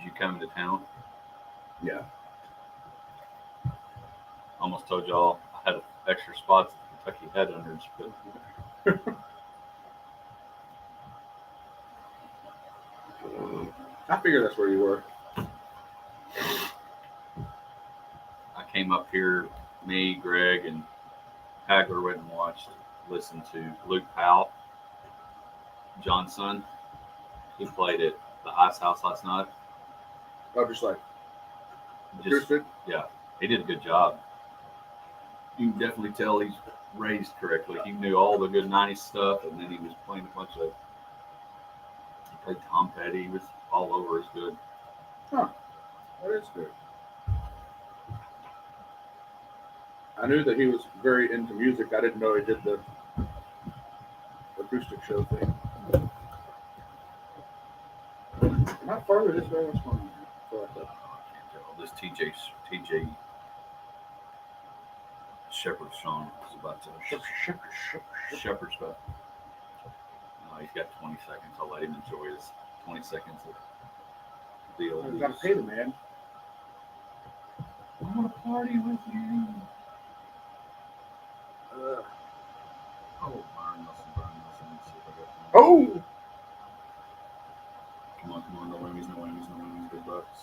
you come to town. Yeah. Almost told y'all I had extra spots at Kentucky Headhunters, but I figured that's where you were. I came up here, me, Greg, and Hagler went and listened to Luke Powell, John's son. He played at the Ice House last night. Oh, just like Just, yeah, he did a good job. You can definitely tell he's raised correctly. He knew all the good 90s stuff, and then he was playing a bunch of. He played Tom Petty. He was all over as good. Huh. That is good. I knew that he was very into music. I didn't know he did the acoustic show thing. Not farther this way. What's going on here? I can't tell. This TJ Shepherd song is about to. Shepherd's about. No, he's got 20 seconds. I'll let him enjoy his 20 seconds of the old. You gotta pay the man. I want to party with you. Oh, Byron Nelson. Let's see if I got one. Oh! Come on, no whammies, big bucks.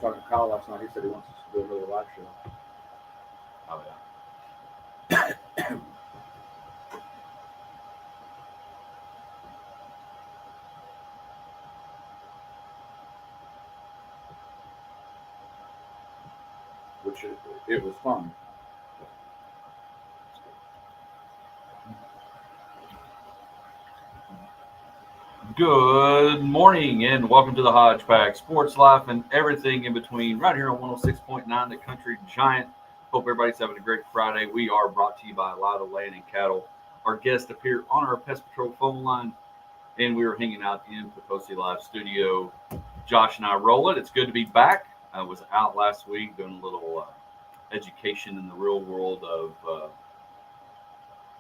Talking to Kyle last night, he said he wants us to do another live show. Oh, yeah. Which it was fun. Good morning and welcome to the Hodge Pack, sports, life, and everything in between, right here on 106.9, the Country Giant. Hope everybody's having a great Friday. We are brought to you by Lida Land and Cattle. Our guest appeared on our Pest Patrol phone line, and we were hanging out in Potosi Live Studio. Josh and I roll it. It's good to be back. I was out last week doing a little education in the real world of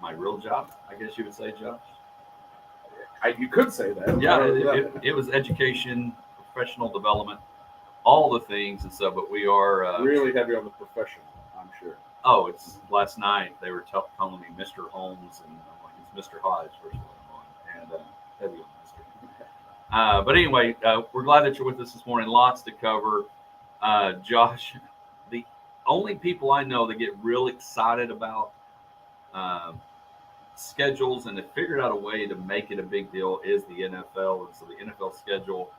my real job, I guess you would say, Josh. You could say that. Yeah, it was education, professional development, all the things and stuff. But we are really heavy on the profession, I'm sure. Oh, it's last night they were calling me Mr. Holmes, and I'm like, it's Mr. Hodge, first of all, and heavy on Mr. But anyway, we're glad that you're with us this morning. Lots to cover. Josh, the only people I know that get real excited about schedules and have figured out a way to make it a big deal is the NFL. And so the NFL schedule,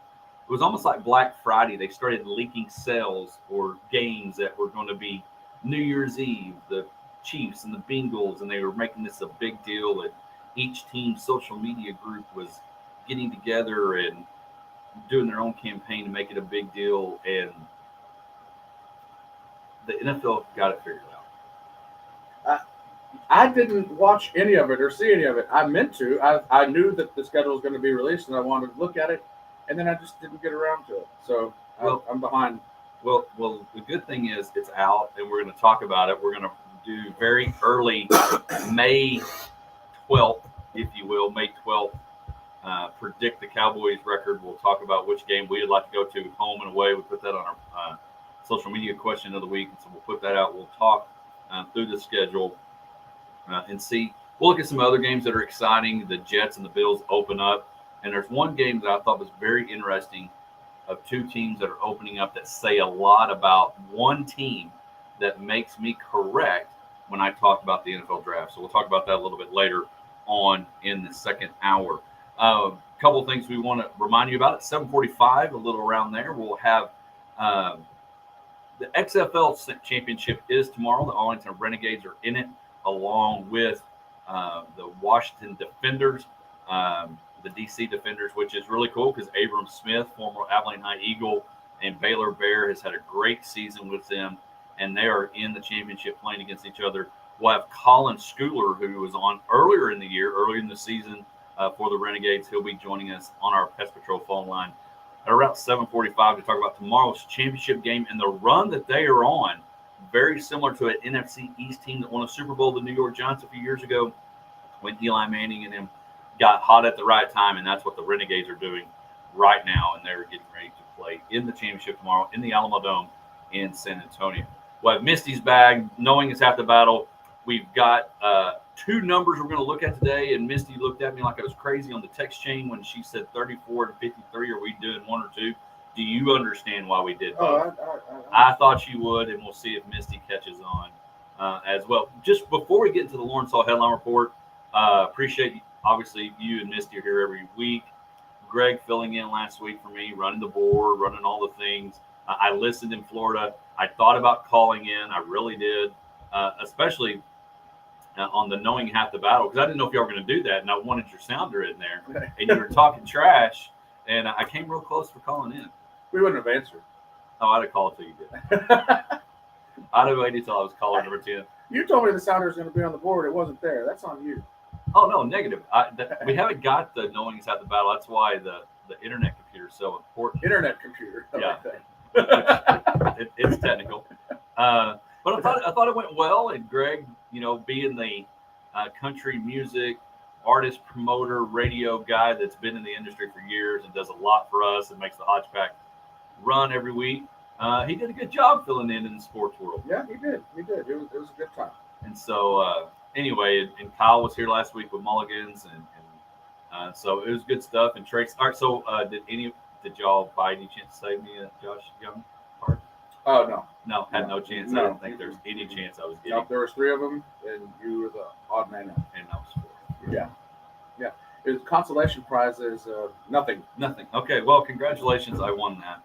it was almost like Black Friday. They started leaking sales for games that were going to be New Year's Eve, the Chiefs and the Bengals, and they were making this a big deal. And each team's social media group was getting together and doing their own campaign to make it a big deal. And the NFL got it figured out. I didn't watch any of it or see any of it. I meant to. I knew that the schedule was going to be released, and I wanted to look at it, and then I just didn't get around to it. So I'm behind. Well, the good thing is it's out, and we're going to talk about it. We're going to do very early May 12th, if you will, May 12th. Predict the Cowboys record. We'll talk about which game we'd like to go to, home and away. We put that on our social media question of the week, so we'll put that out. We'll talk through the schedule and see. We'll look at some other games that are exciting. The Jets and the Bills open up, and there's one game that I thought was very interesting of two teams that are opening up that say a lot about one team that makes me correct when I talk about the NFL draft. So we'll talk about that a little bit later on in the second hour. A couple of things we want to remind you about. At 7:45, a little around there, we'll have the XFL championship is tomorrow. The Arlington Renegades are in it, along with the Washington Defenders, the DC Defenders, which is really cool because Abram Smith, former Abilene High Eagle, and Baylor Bear has had a great season with them, and they are in the championship playing against each other. We'll have Colin Schooler, who was on earlier in the season for the Renegades. He'll be joining us on our Pest Patrol phone line at around 7:45 to talk about tomorrow's championship game and the run that they are on. very similar to an NFC East team that won a Super Bowl, the New York Giants, a few years ago, when Eli Manning and him got hot at the right time, and that's what the Renegades are doing right now, and they're getting ready to play in the championship tomorrow in the Alamo Dome in San Antonio. Well, I've Misty's bag, knowing it's half the battle. We've got two numbers we're going to look at today, and Misty looked at me like I was crazy on the text chain when she said 34 and 53. Are we doing one or two? Do you understand why we did both? I thought you would, and we'll see if Misty catches on as well. Just before we get into the Lawrence Hall headline report, appreciate, obviously, you and Misty are here every week. Greg filling in last week for me, running the board, running all the things. I listened in Florida. I thought about calling in. I really did, especially on the knowing half the battle, because I didn't know if y'all were going to do that, and I wanted your sounder in there, and you were talking trash, and I came real close for calling in. We wouldn't have answered. Oh, I'd have called till you did. I'd have waited till I was caller number 10. You told me the sounder was going to be on the board. It wasn't there. That's on you. Oh, no, negative. We haven't got the knowing half the battle. That's why the internet computer is so important. Internet computer. Yeah. It's technical. But I thought it went well, and Greg, being the country music artist, promoter, radio guy that's been in the industry for years and does a lot for us and makes the Hodge Pack run every week, he did a good job filling in the sports world. Yeah, he did. It was a good time. And so, anyway, and Kyle was here last week with Mulligans, and so it was good stuff. And Trace, all right, so did y'all by any chance save me a Josh Young card? Oh, no. No, had no chance. No. I don't think there's any chance I was getting. No, there was three of them, and you were the odd man out. And I was four. Yeah. It was consolation prizes, nothing. Nothing. Okay, well, congratulations. I won that.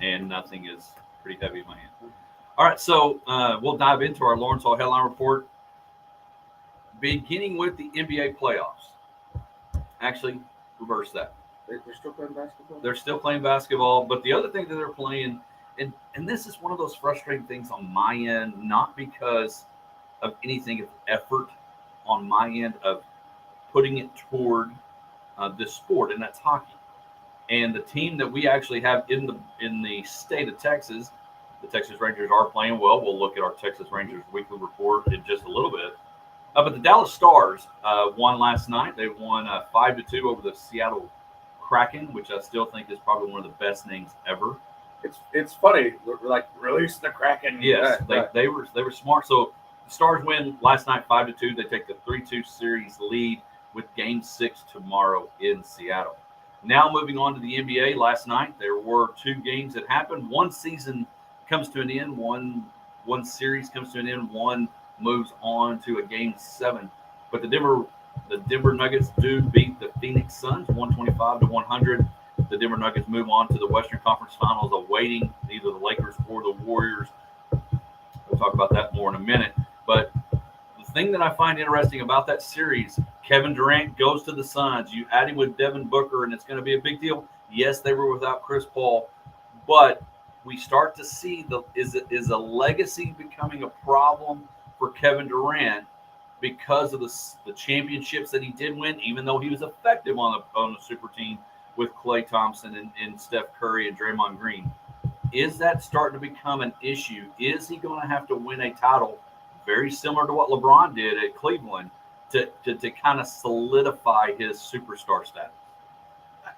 And nothing is pretty heavy in my hand. All right, so we'll dive into our Lawrence Hall headline report, beginning with the NBA playoffs. Actually, reverse that. They're still playing basketball? They're still playing basketball, but the other thing that they're playing, and this is one of those frustrating things on my end, not because of anything of effort on my end of putting it toward this sport, and that's hockey. And the team that we actually have in the state of Texas, the Texas Rangers are playing well. We'll look at our Texas Rangers weekly report in just a little bit. But the Dallas Stars won last night. They won 5-2 over the Seattle Kraken, which I still think is probably one of the best names ever. It's funny, like release the Kraken. Yes, they were smart. So the Stars win last night 5-2. They take the 3-2 series lead with Game 6 tomorrow in Seattle. Now moving on to the NBA. Last night there were two games that happened. One season comes to an end. One series comes to an end. One moves on to a Game 7. But the Denver Nuggets do beat the Phoenix Suns 125-100. The Denver Nuggets move on to the Western Conference Finals, awaiting either the Lakers or the Warriors. We'll talk about that more in a minute. But the thing that I find interesting about that series, Kevin Durant goes to the Suns. You add him with Devin Booker, and it's going to be a big deal. Yes, they were without Chris Paul, but we start to see is a legacy becoming a problem for Kevin Durant because of the championships that he did win, even though he was effective on the super team with Klay Thompson and Steph Curry and Draymond Green. Is that starting to become an issue? Is he going to have to win a title very similar to what LeBron did at Cleveland to kind of solidify his superstar status?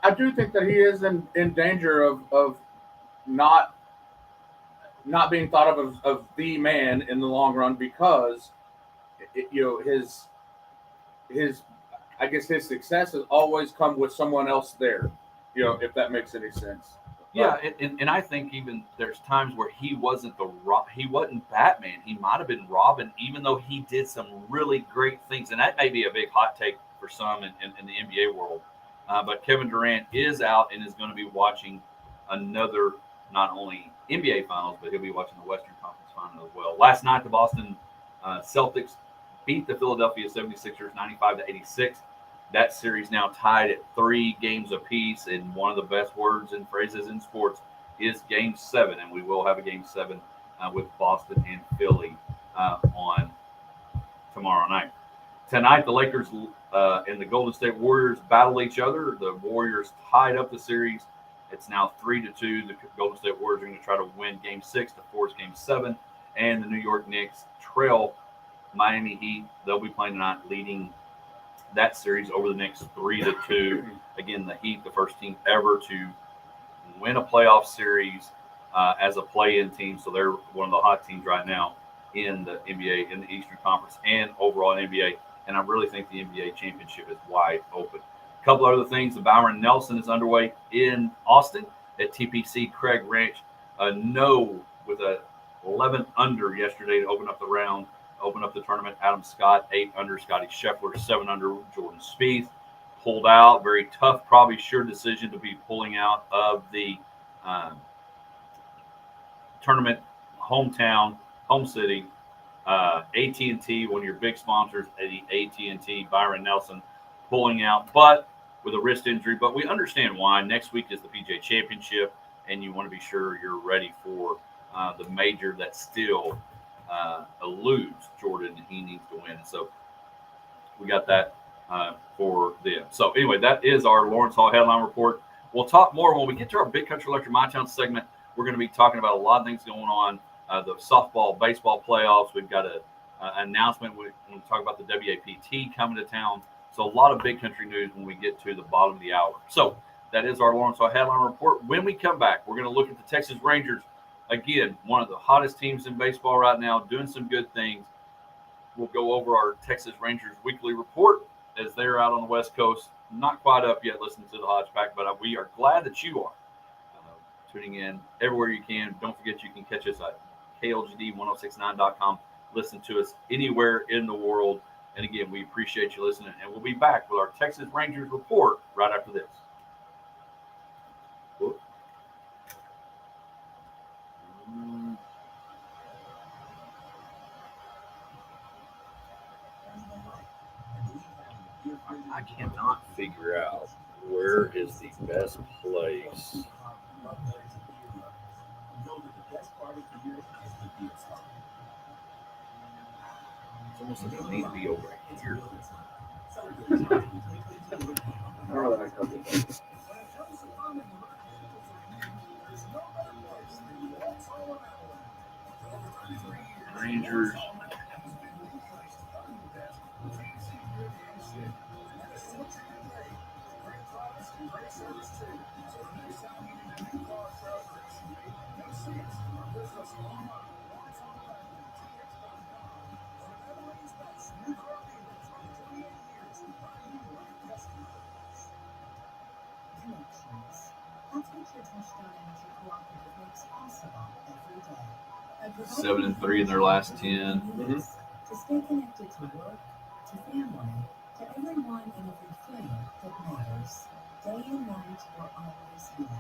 I do think that he is in danger of not being thought of the man in the long run because his I guess his success has always come with someone else there, if that makes any sense. Yeah, and I think even there's times where he wasn't Batman. He might have been Robin, even though he did some really great things. And that may be a big hot take for some in the NBA world. But Kevin Durant is out and is going to be watching another, not only NBA Finals, but he'll be watching the Western Conference Final as well. Last night, the Boston Celtics beat the Philadelphia 76ers 95-86. That series now tied at 3 games apiece, and one of the best words and phrases in sports is Game 7, and we will have a Game 7 with Boston and Philly on tomorrow night. Tonight, the Lakers and the Golden State Warriors battle each other. The Warriors tied up the series. It's now 3-2. The Golden State Warriors are going to try to win Game 6 to force Game 7. and the New York Knicks trail Miami Heat. They'll be playing tonight, leading that series over the next 3-2. Again, the Heat, the first team ever to win a playoff series as a play-in team. So they're one of the hot teams right now in the NBA, in the Eastern Conference, and overall in NBA. And I really think the NBA championship is wide open. A couple other things. The Byron Nelson is underway in Austin at TPC Craig Ranch. No with a 11 under yesterday to open up the round, open up the tournament. Adam Scott, 8 under. Scotty Scheffler, 7 under. Jordan Spieth pulled out. Very tough, probably sure decision to be pulling out of the tournament hometown, home city. AT&T, one of your big sponsors, the AT&T, Byron Nelson, pulling out, but with a wrist injury. But we understand why. Next week is the PGA Championship, and you want to be sure you're ready for the major that still eludes Jordan, and he needs to win. So we got that for them. So anyway, that is our Lawrence Hall headline report. We'll talk more when we get to our Big Country Electric My Town segment. We're going to be talking about a lot of things going on. The softball, baseball playoffs. We've got an announcement. We're going to talk about the WAPT coming to town. So a lot of big country news when we get to the bottom of the hour. So that is our Lawrence Hall headline report. When we come back, we're going to look at the Texas Rangers. Again, one of the hottest teams in baseball right now, doing some good things. We'll go over our Texas Rangers weekly report as they're out on the West Coast. Not quite up yet listening to the Hodge Pack, but we are glad that you are tuning in everywhere you can. Don't forget you can catch us at KLGD1069.com. Listen to us anywhere in the world. And again, we appreciate you listening. And we'll be back with our Texas Rangers report right after this. I cannot figure out where is the best place. It's almost like it needs to be over here. Rangers. That's 7-3 in their last 10. To stay connected to work, to family, to everyone and everything that matters. Day and night, we're always here.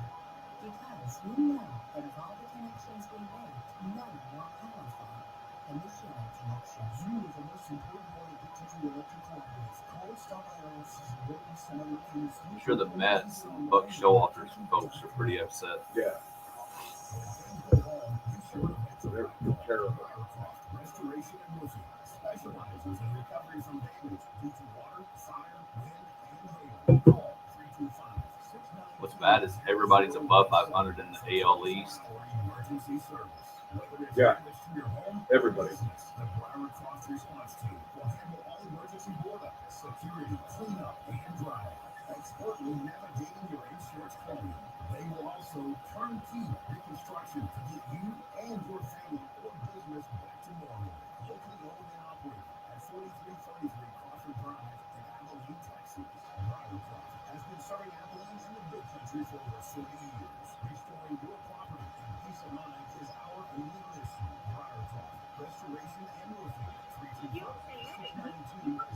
Because we know that of all the connections we make, none are more powerful than the human connection. You are the most important part of Big Country Electric Cooperative. Call it Stop IRS's equipment center in the I'm sure the Mets, Buck Showalter's folks are pretty upset. Yeah. They're terrible. Restoration and roofing specializes in recovery from damage due to water, fire, wind, and hail. Call 325-69. What's bad is everybody's above 500 in the AL East. Emergency service. Whether it's Yeah. damage to your home, Everybody. the Briar Croft response team will handle all emergency board-up, security, cleanup, and dry. Expertly navigating your insurance claim. They will also turnkey reconstruction to get you and your family or business back to normal. Locally owned and operated at 4333 Crawford Drive in Abilene, Texas. Briar Croft has been serving Abilene and the Big Country for over 40 years. Restoring your property and peace of mind is our only mission. Briar Croft Restoration and Roofing. 325-692-0017.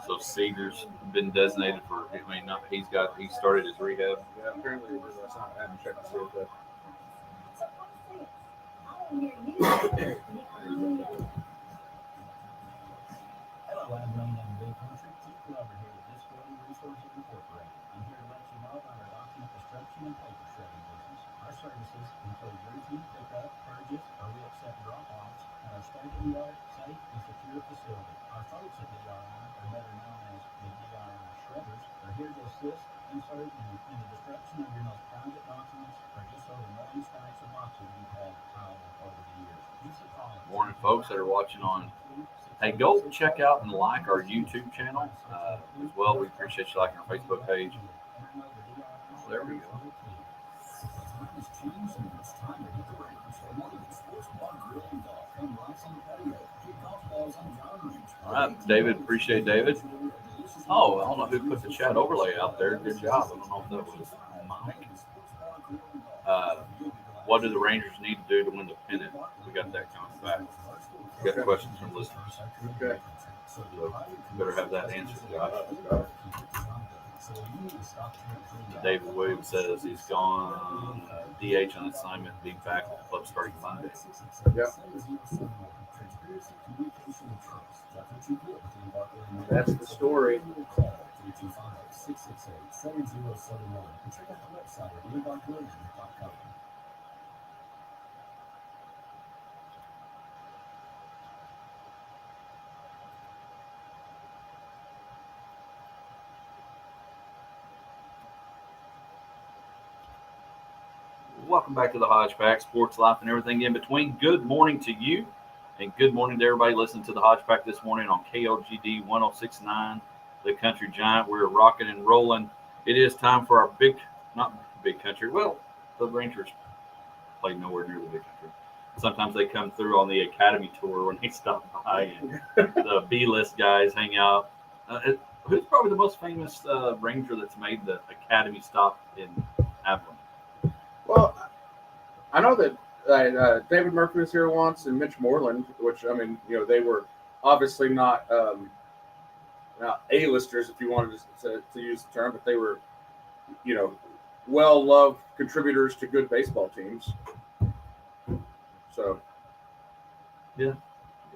So Seager's been designated for. I mean, not he started his rehab. Yeah, apparently it was. I haven't checked to see if that. Hello, Abilene and Big Country. Keith Glover here with Disability Resources Incorporated. I'm here to let you know about our document destruction and paper shredding business. Make a DR safe and secure facility. Our folks at DRI are better known as the DRI Shredders. They're here to assist and serve in the destruction of your most private documents or just so the million stacks of boxes you've had piled up over the years. Give us a call. Morning, folks that are watching on. Hey, go check out and like our YouTube channel as well. We appreciate you liking our Facebook page. Oh, there we go. All right, David. Appreciate David. Oh, I don't know who put the chat overlay out there. Good job. I don't know if that was Mike. What do the Rangers need to do to win the pennant? We got that coming back. We got questions from listeners. Okay. So better have that answered, Josh. David Williams says he's gone DH on assignment, being back with the club starting Monday. Yep. That's the story. Welcome back to the Hodge Pack, sports, life, and everything in between. Good morning to you, and good morning to everybody listening to the Hodge Pack this morning on KLGD 106.9, the Country Giant. We're rocking and rolling. It is time for our not big country. Well, the Rangers play nowhere near the big country. Sometimes they come through on the Academy tour when they stop by, and the B-list guys hang out. Who's probably the most famous Ranger that's made the Academy stop in Abilene? Well, I know that David Murphy was here once, and Mitch Moreland, which, I mean, they were obviously not A-listers, if you wanted to use the term, but they were, well-loved contributors to good baseball teams. So, yeah.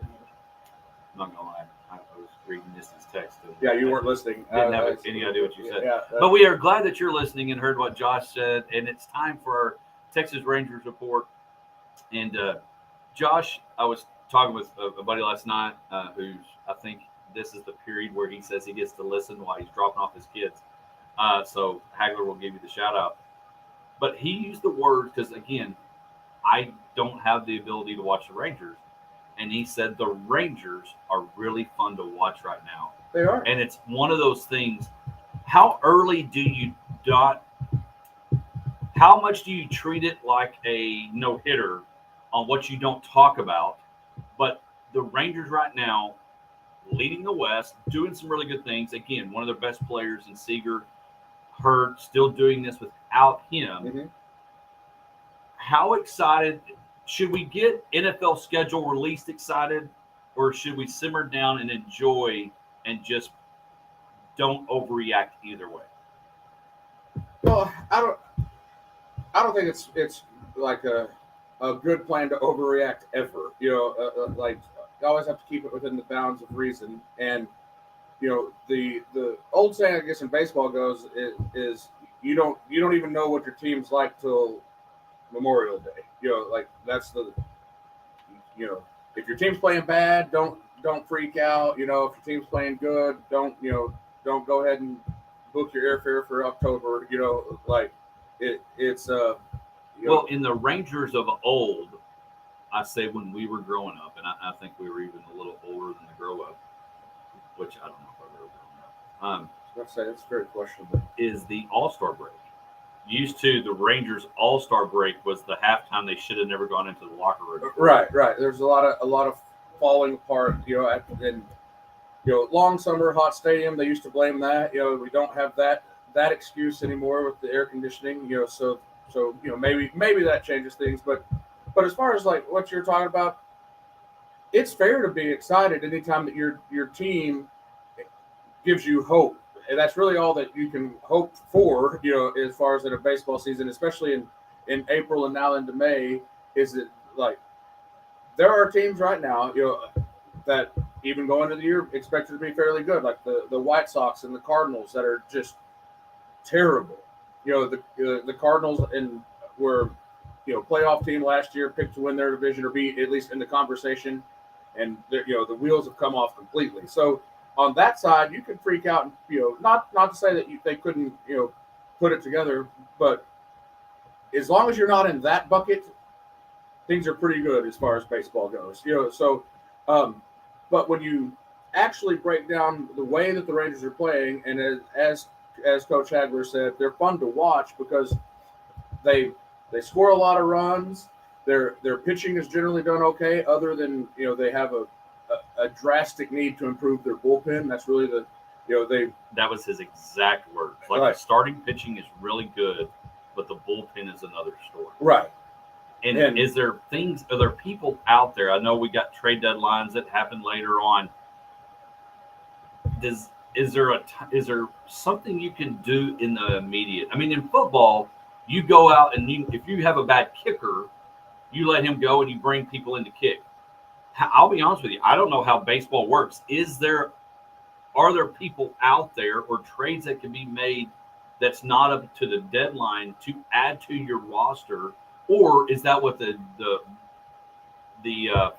I'm not going to lie. I was reading this as text. Yeah, you weren't listening. Didn't have any idea what you said. Yeah, but we are glad that you're listening and heard what Josh said. And it's time for our Texas Rangers report. And Josh, I was talking with a buddy last night who's, I think this is the period where he says he gets to listen while he's dropping off his kids. So Hagler will give you the shout out. But he used the word because, again, I don't have the ability to watch the Rangers. And he said the Rangers are really fun to watch right now. They are. And it's one of those things. How early do you dot? How much do you treat it like a no-hitter on what you don't talk about? But the Rangers right now, leading the West, doing some really good things. Again, one of their best players in Seager, Hurt, still doing this without him. Mm-hmm. How excited should we get NFL schedule released excited, or should we simmer down and enjoy and just don't overreact either way? Well, I don't think it's like a good plan to overreact ever. Like you always have to keep it within the bounds of reason. And the old saying, I guess, in baseball goes is you don't even know what your team's like till Memorial Day. Like that's the if your team's playing bad, don't freak out. If your team's playing good, don't go ahead and book your airfare for October. Like it's well, in the Rangers of old, I say when we were growing up, and I think we were even a little older than the grow up, which I don't know if I've ever grown up. I was gonna say it's very questionable. Is the All-Star break. Used to the Rangers All-Star break was the halftime they should have never gone into the locker room. Right. There's a lot of falling apart. And long summer, hot stadium. They used to blame that. We don't have that excuse anymore with the air conditioning. So maybe that changes things. But as far as like what you're talking about, it's fair to be excited anytime that your team gives you hope. And that's really all that you can hope for, as far as in a baseball season, especially in April and now into May, is that like there are teams right now, that even going into the year expected to be fairly good, like the White Sox and the Cardinals that are just terrible. The Cardinals were playoff team last year, picked to win their division or be at least in the conversation. and the wheels have come off completely. So on that side, you can freak out, and not to say that they couldn't put it together, but as long as you're not in that bucket, things are pretty good as far as baseball goes. So but when you actually break down the way that the Rangers are playing, and as Coach Hagler said, they're fun to watch because they score a lot of runs. Their pitching is generally done okay, other than they have a drastic need to improve their bullpen. That's really that was his exact words. Like right. The starting pitching is really good, but the bullpen is another story. Right. And are there people out there? I know we got trade deadlines that happen later on. Is there something you can do in the immediate? I mean, in football, you go out and if you have a bad kicker, you let him go and you bring people in to kick. I'll be honest with you, I don't know how baseball works. Are there people out there or trades that can be made that's not up to the deadline to add to your roster? Or is that what the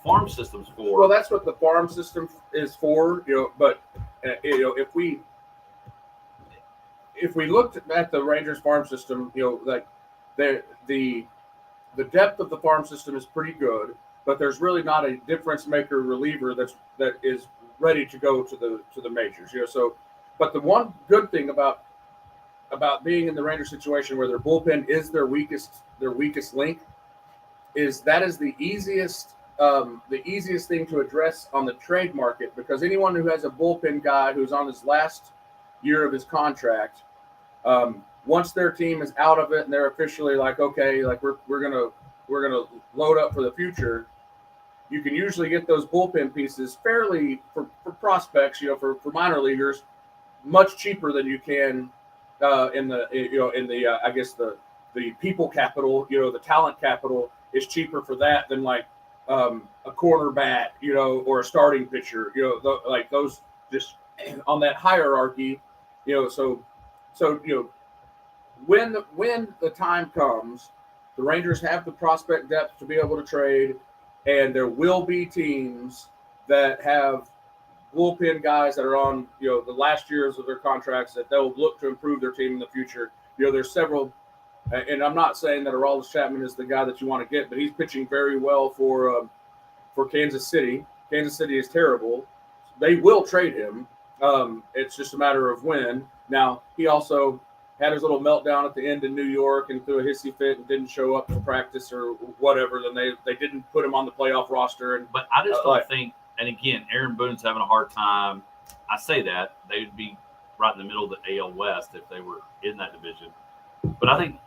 farm system's for? Well, that's what the farm system is for, But if we looked at the Rangers farm system, like the depth of the farm system is pretty good, but there's really not a difference maker reliever that is ready to go to the majors. So, but the one good thing about being in the Rangers situation where their bullpen is their weakest link is the easiest thing to address on the trade market, because anyone who has a bullpen guy who's on his last year of his contract, once their team is out of it and they're officially like, okay, like we're gonna load up for the future, you can usually get those bullpen pieces fairly for prospects, for minor leaguers, much cheaper than you can in the I guess the people capital, the talent capital is cheaper for that than like a corner bat, or a starting pitcher, like those just on that hierarchy, so when the time comes, the Rangers have the prospect depth to be able to trade, and there will be teams that have bullpen guys that are on the last years of their contracts that they'll look to improve their team in the future. There's several, and I'm not saying that Aroldis Chapman is the guy that you want to get, but he's pitching very well for Kansas City. Kansas City is terrible. They will trade him. It's just a matter of when. Now, he also had his little meltdown at the end in New York and threw a hissy fit and didn't show up to practice or whatever. Then they didn't put him on the playoff roster. But I just don't think. And again, Aaron Boone's having a hard time. I say that they would be right in the middle of the AL West if they were in that division. But I think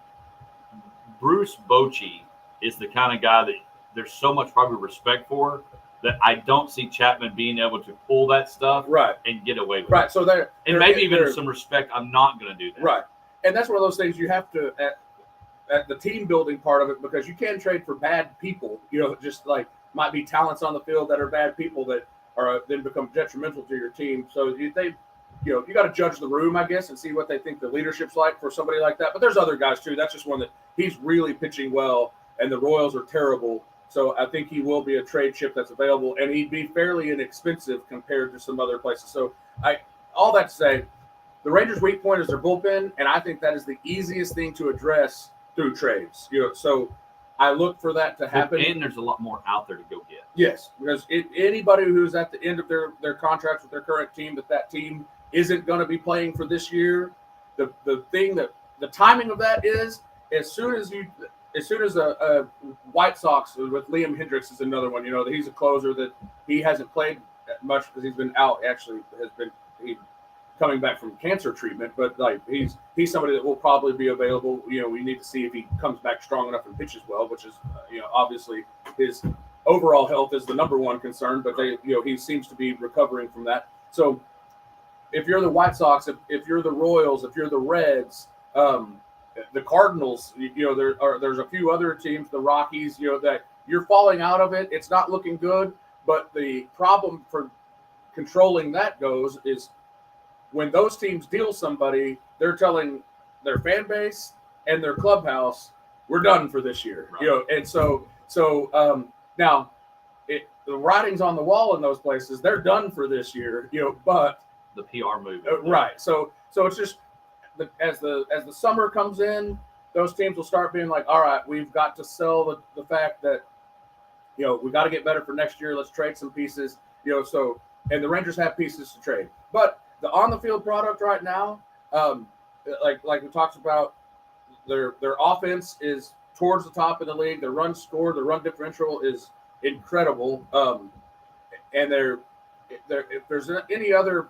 Bruce Bochy is the kind of guy that there's so much probably respect for that I don't see Chapman being able to pull that stuff and get away with it. So maybe even some respect, I'm not going to do that. Right. And that's one of those things you have to at the team building part of it, because you can trade for bad people, just like might be talents on the field that are bad people that are then become detrimental to your team. So you got to judge the room, I guess, and see what they think the leadership's like for somebody like that. But there's other guys too. That's just one that he's really pitching well, and the Royals are terrible. So I think he will be a trade chip that's available, and he'd be fairly inexpensive compared to some other places. So all that to say, the Rangers' weak point is their bullpen, and I think that is the easiest thing to address through trades. So I look for that to happen. And there's a lot more out there to go get. Yes, because anybody who's at the end of their contracts with their current team, that team isn't going to be playing for this year, the timing of that is as soon as a White Sox with Liam Hendricks is another one. He's a closer that he hasn't played much because he's been out. Actually, he's coming back from cancer treatment, but like he's somebody that will probably be available. We need to see if he comes back strong enough and pitches well, which is obviously his overall health is the number one concern. But he seems to be recovering from that. So if you're the White Sox, if you're the Royals, if you're the Reds, the Cardinals, there's a few other teams, the Rockies, that you're falling out of it. It's not looking good. But the problem for controlling that is when those teams deal somebody, they're telling their fan base and their clubhouse, we're done for this year. Right. And so now the writing's on the wall in those places. They're done for this year, but The PR move. right. So it's just as the summer comes in, those teams will start being like, all right, we've got to sell the fact that we got to get better for next year. Let's trade some pieces. So and the Rangers have pieces to trade, but the on the field product right now, like we talked about, their offense is towards the top of the league. Their run score, their run differential is incredible. And if there's any other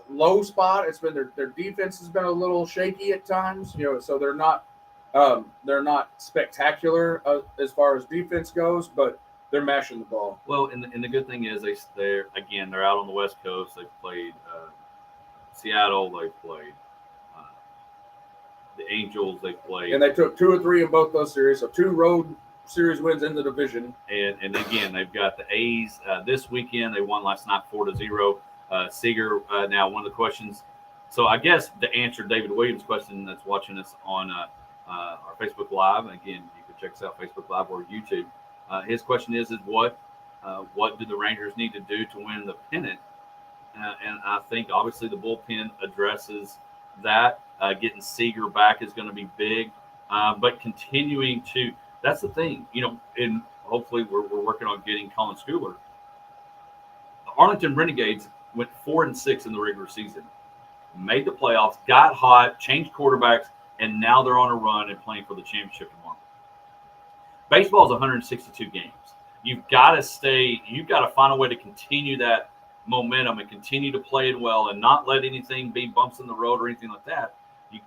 low spot, it's been their defense has been a little shaky at times. So they're not spectacular as far as defense goes, but they're mashing the ball. Well, and the good thing is they're out on the West Coast. They've played Seattle. They've played the Angels. They've played, and they took 2 or 3 in both those series. So 2 road series wins in the division. And again, they've got the A's this weekend. They won last night 4-0. Seager, now one of the questions. So I guess to answer David Williams' question that's watching us on our Facebook Live, and again, you can check us out Facebook Live or YouTube. His question is what do the Rangers need to do to win the pennant? And I think obviously the bullpen addresses that. Getting Seager back is going to be big, but continuing to. That's the thing, and hopefully we're working on getting Colin Schooler. The Arlington Renegades went 4-6 in the regular season, made the playoffs, got hot, changed quarterbacks, and now they're on a run and playing for the championship tomorrow. Baseball is 162 games. You've got to find a way to continue that momentum and continue to play it well and not let anything be bumps in the road or anything like that. You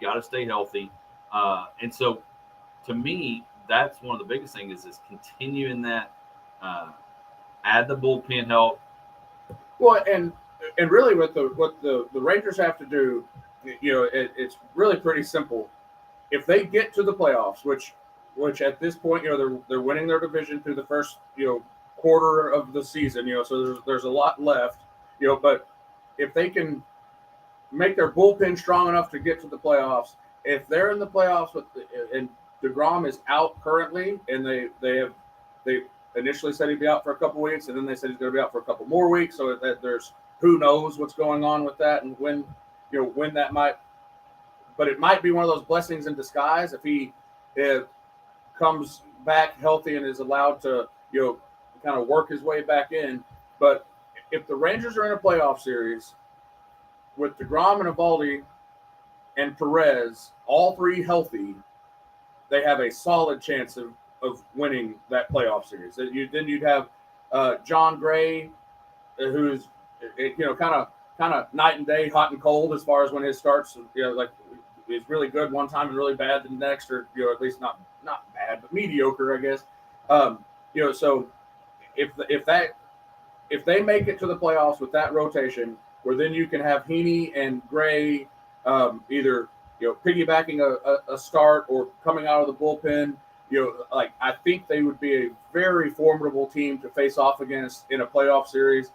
got to stay healthy. And so to me, that's one of the biggest things is continuing that, add the bullpen help. Well, and really what the Rangers have to do, it's really pretty simple. If they get to the playoffs, which at this point, they're winning their division through the first, quarter of the season, so there's a lot left, but if they can make their bullpen strong enough to get to the playoffs, if they're in the playoffs and DeGrom is out currently, and they initially said he'd be out for a couple weeks, and then they said he's going to be out for a couple more weeks, so that there's who knows what's going on with that and when that might, but it might be one of those blessings in disguise if he comes back healthy and is allowed to kind of work his way back in. But if the Rangers are in a playoff series with DeGrom and Eovaldi and Perez, all 3 healthy, they have a solid chance of winning that playoff series. Then you'd have John Gray, who's kind of night and day, hot and cold as far as when his starts. Like he's really good one time and really bad the next, or at least not bad but mediocre, I guess. So if they make it to the playoffs with that rotation, where then you can have Heaney and Gray either piggybacking a start or coming out of the bullpen, I think they would be a very formidable team to face off against in a playoff series,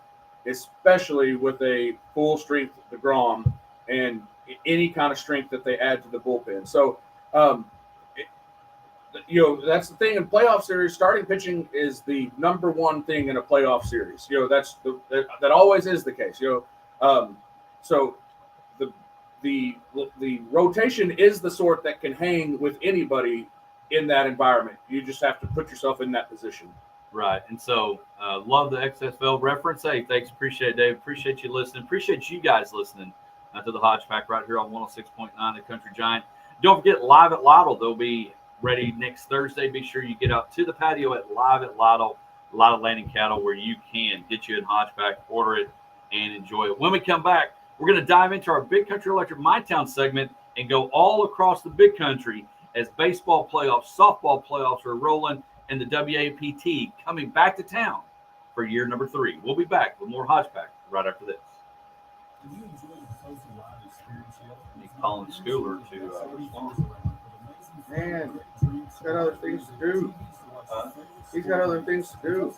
especially with a full strength DeGrom and any kind of strength that they add to the bullpen. So, that's the thing in playoff series. Starting pitching is the number one thing in a playoff series. That always is the case. So the rotation is the sort that can hang with anybody in that environment. You just have to put yourself in that position. Right. And so love the XFL reference. Hey, thanks. Appreciate it, Dave. Appreciate you listening. Appreciate you guys listening to the Hodge Pack right here on 106.9 The Country Giant. Don't forget, Live at Lytle. They'll be ready next Thursday. Be sure you get out to the patio at Live at Lytle Landing Cattle, where you can get you a Hodge Pack, order it, and enjoy it. When we come back, we're going to dive into our Big Country Electric My Town segment and go all across the Big Country as baseball playoffs, softball playoffs are rolling, and the WAPT coming back to town for year number 3. We'll be back with more Hodge Pack right after this. Did you enjoy the Tulsa Live experience yet? Need Colin Schooler to respond. Man, he's got other things to do. He's got other things to do.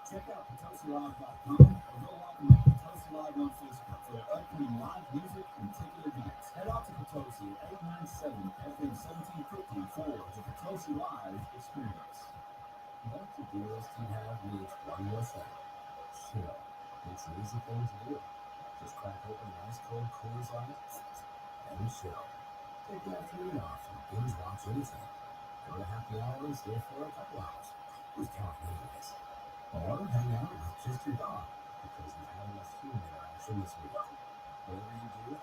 Check out PotosiLive.com or go like and like Potosi Live on Facebook for their upcoming live music and ticket events. Head out to Potosi at 897 has been 1750 for the Potosi Live experience. But the dealers can have needs one more thing. Chill. It's an easy thing to do. Just crack open an ice cold Coors Light and chill. Take the afternoon off and binge watch anything. Go to happy hour and stay for a couple hours. Who's counting anyways? Or hang out with just your dog because you've had enough human interaction this week. Whatever you do it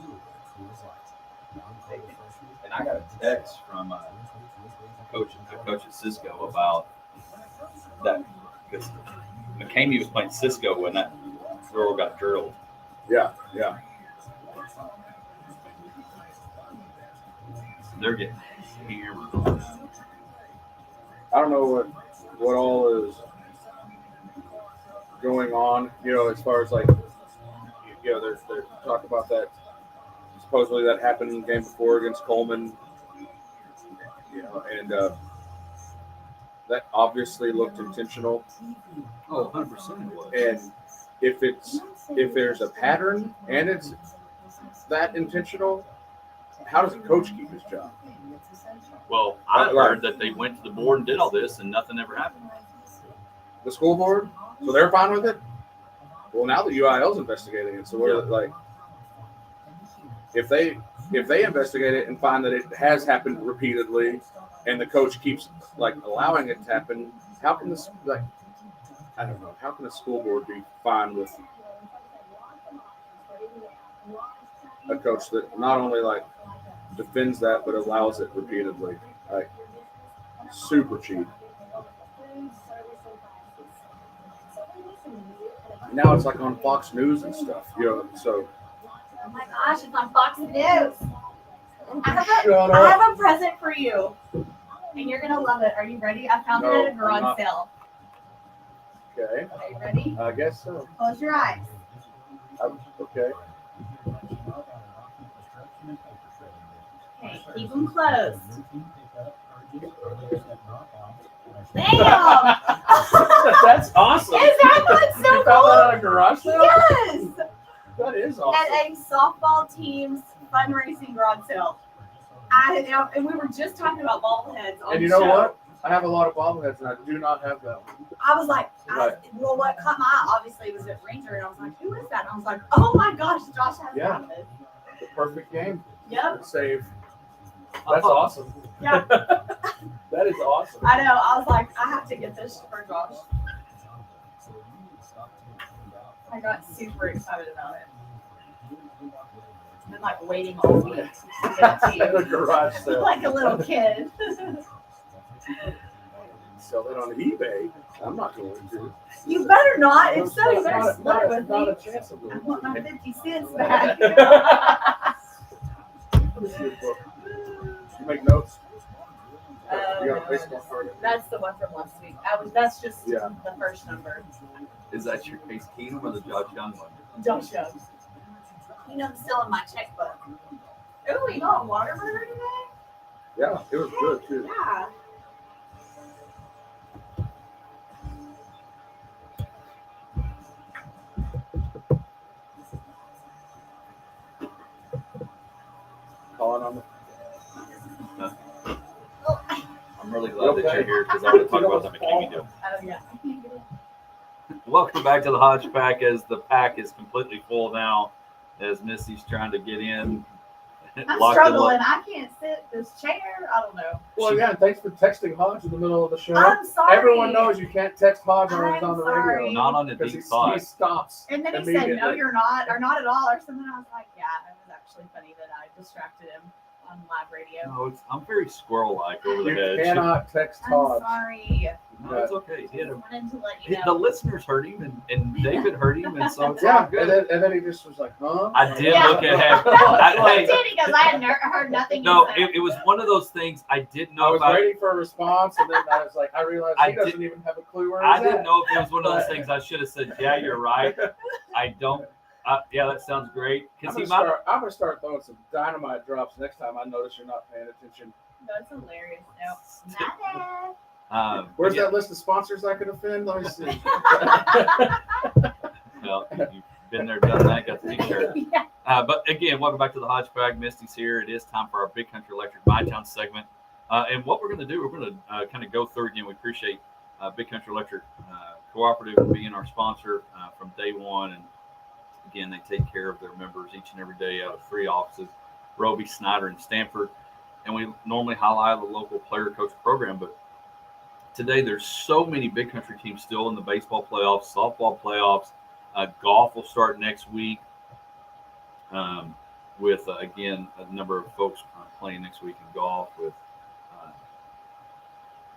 with a Coors Light. Non-cold refreshment. And I got a text from a coach at Cisco about that because McCamey was playing Cisco when that girl got drilled. Yeah. They're getting hammered. I don't know what all is going on, as far as like, they're talking about that. Supposedly that happened in the game before against Coleman, and that obviously looked intentional. Oh, 100% it was. And if there's a pattern and it's that intentional, how does a coach keep his job? Well, I heard that they went to the board and did all this and nothing ever happened. The school board, so they're fine with it. Well, now the UIL's investigating it, so we're like, if they investigate it and find that it has happened repeatedly, and the coach keeps like allowing it to happen, how can this I don't know, how can the school board be fine with a coach that not only like defends that but allows it repeatedly? Like, super cheap. Now it's like on Fox News and stuff, so. Oh my gosh, it's on Fox News. I Shut have up. a present for you. And you're going to love it. Are you ready? I found it No, at a garage I'm not. sale. Okay, Are you ready? I guess so. Close your eyes. Okay. Okay, keep them closed. Bam! That's awesome. Is that what's so You found that cool? at a garage sale? Yes! That is At awesome. a softball team's fundraising garage sale. And we were just talking about bobbleheads on And you the know show. what? I have a lot of bobbleheads, and I do not have that one. I was like, Right. well, what caught my eye, obviously, was at Ranger, and I was like, who is that? And I was like, oh my gosh, Josh has Yeah. one of those. The perfect game. Yep. Save. That's awesome. Yeah. That is awesome. I know. I was like, I have to get this for Josh. I got super excited about it. I've been like waiting all week to get it At to a garage you. sale. Like a little kid. Sell it on eBay. I'm not going to. You better not. If so, you better Not split it with a me. chance of I it. want my 50 cents back. You make notes? You got No, a baseball card? that's the one from last week. That's just Yeah. the first number. Is that your Case Keenum or the Josh Young one? Josh Young. You know, I'm still in my checkbook. Oh, we got a water burger today? Yeah, it was good too. Yeah. Calling on the. I'm really glad that you're here because I want to talk about the McKinney deal. Oh, yeah. I can't get it. Welcome back to the Hodge Pack as the pack is completely full now as Missy's trying to get in. I'm Locked and struggling. loaded. I can't sit this chair. I don't know. Well, yeah, thanks for texting Hodge in the middle of the show. I'm sorry. Everyone knows you can't text Hodge when he's I'm on the sorry. radio. Not on the Because deep he thought. stops. And then he said, immediately. no, you're not, or not at all, or something. I was like, yeah, it was actually funny that I distracted him on live radio. No, I'm very squirrel-like over the You hedge. cannot text I'm Hodge. sorry. No, it's okay. I just wanted to let you The know. listeners heard him, and David heard him, and so it's Yeah, all good. and then he just was like, huh? I did Yeah. look at him. He Hey, did. He goes, I had heard nothing. no, you said." it was one of those things I didn't I know was if waiting for a response, and then I was like, I realized I he doesn't even have a clue where I he's didn't at. know if it was one of those things I should have said, yeah, you're right. I don't. Yeah, that sounds great. I'm Because gonna, he might. start, throwing some dynamite drops next time I notice you're not paying attention. That's hilarious. No, not Where's but yeah, that list of sponsors I could offend? Let me see. Well, you've Been there, done that, got the t-shirt. Yeah. But again, welcome back to the Hodge Pack. Misty's here. It is time for our Big Country Electric My Town segment. And what we're going to do, we're going to kind of go through again. We appreciate Big Country Electric Cooperative being our sponsor from day one. And again, they take care of their members each and every day out of 3 offices, Roby, Snyder, and Stanford. And we normally highlight the local player coach program, but today there's so many Big Country teams still in the baseball playoffs, softball playoffs. Golf will start next week with, again, a number of folks playing next week in golf with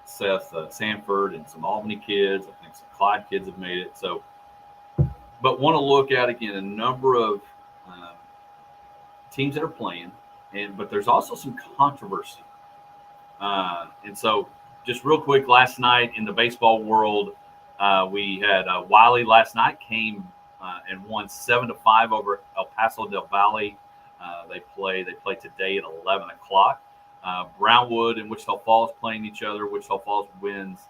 Seth Sanford and some Albany kids. I think some Clyde kids have made it. So, but want to look at, again, a number of teams that are playing, but there's also some controversy. And so just real quick, last night in the baseball world, we had Wiley last night came and won 7-5 over El Paso del Valle. They play today at 11 o'clock. Brownwood and Wichita Falls playing each other. Wichita Falls wins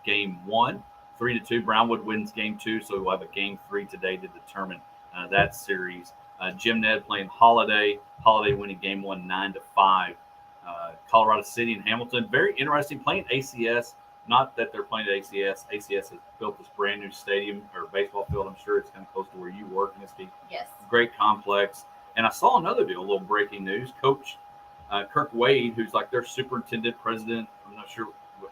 game 1, 3-2. Brownwood wins game 2, so we'll have a game 3 today to determine that series. Jim Ned playing Holiday. Holiday winning game 1, 9-5. Colorado City and Hamilton. Very interesting, playing ACS. Not that they're playing at ACS. ACS has built this brand new stadium or baseball field. I'm sure it's kind of close to where you work, Misty. Yes. Great complex. And I saw another deal, a little breaking news. Coach Kirk Wade, who's like their superintendent, president. I'm not sure.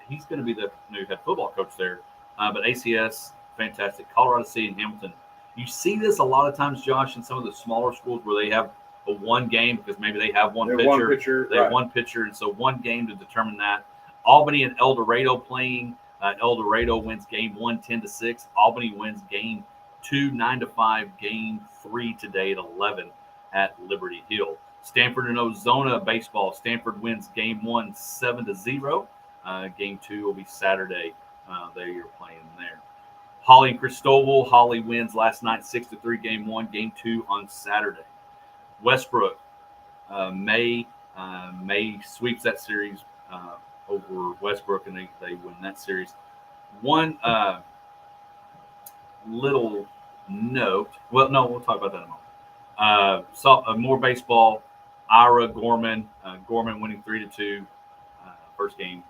He's going to be the new head football coach there. But ACS, fantastic. Colorado City and Hamilton. You see this a lot of times, Josh, in some of the smaller schools where they have a one game because maybe they have one pitcher. They have one pitcher, and so one game to determine that. Albany and El Dorado playing. El Dorado wins game 1, 10-6. Albany wins game 2, 9-5. Game 3 today at 11 at Liberty Hill. Stanford and Ozona baseball. Stanford wins game 1, 7-0. Game 2 will be Saturday. They are playing there. Holly and Cristobal. Holly wins last night 6-3. Game 1. Game 2 on Saturday. Westbrook. May sweeps that series over Westbrook, and they win that series. One little note. Well, no, we'll talk about that in a moment. More baseball. Ira Gorman. Gorman winning 3-2. First game.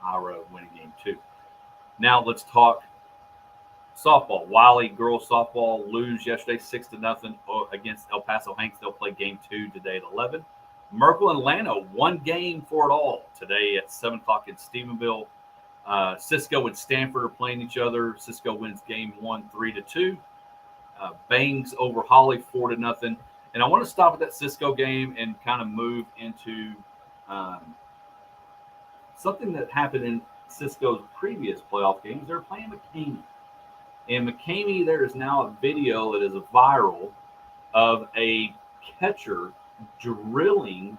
Ira winning game 2. Now let's talk softball. Wiley girls softball lose yesterday 6-0 against El Paso Hanks. They'll play game 2 today at 11. Merkel and Llano, one game for it all today at 7 o'clock in Stephenville. Cisco and Stanford are playing each other. Cisco wins game 1, 3-2. Bangs over Holly 4-0. And I want to stop at that Cisco game and kind of move into something that happened in Cisco's previous playoff games. They're playing McCamey. And McCamey, there is now a video that is viral of a catcher drilling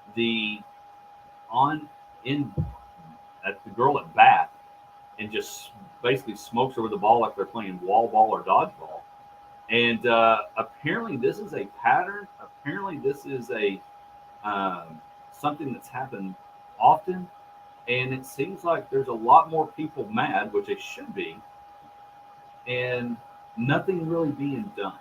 at the girl at bat and just basically smokes over the ball like they're playing wall ball or dodgeball. And apparently this is a pattern. Apparently this is a something that's happened often. And it seems like there's a lot more people mad, which they should be, and nothing really being done.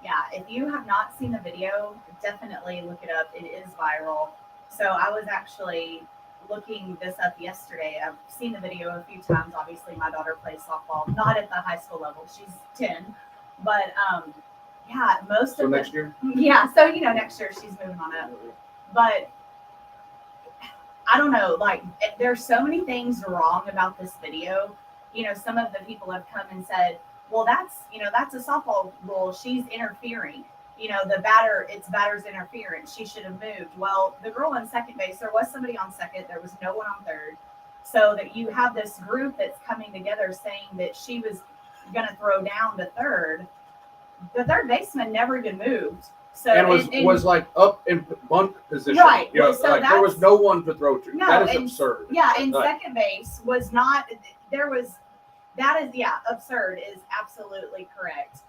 Yeah, if you have not seen the video, definitely look it up. It is viral. So I was actually looking this up yesterday. I've seen the video a few times. Obviously, my daughter plays softball, not at the high school level. She's 10. But, yeah, most of next year? Yeah, so, next year she's moving on up. But I don't know, like, there's so many things wrong about this video. Some of the people have come and said, well, that's a softball rule. She's interfering. It's batter's interference. She should have moved. Well, the girl on second base, there was somebody on second. There was no one on third. So that you have this group that's coming together saying that she was going to throw down to third. The third baseman never even moved. So and was like up in bunt position. Right. So like there was no one to throw to. No, that is absurd. Yeah, and second base was not. Absurd is absolutely correct.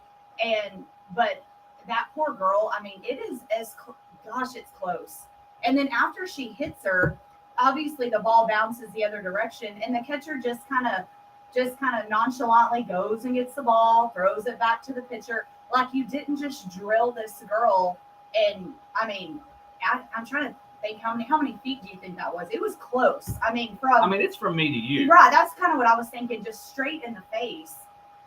But that poor girl, I mean, it is it's close. And then after she hits her, obviously the ball bounces the other direction, and the catcher just kind of nonchalantly goes and gets the ball, throws it back to the pitcher. Like, you didn't just drill this girl. And I mean, I'm trying to think how many feet do you think that was? It was close. I mean, it's from me to you. right. That's kind of what I was thinking. Just straight in the face.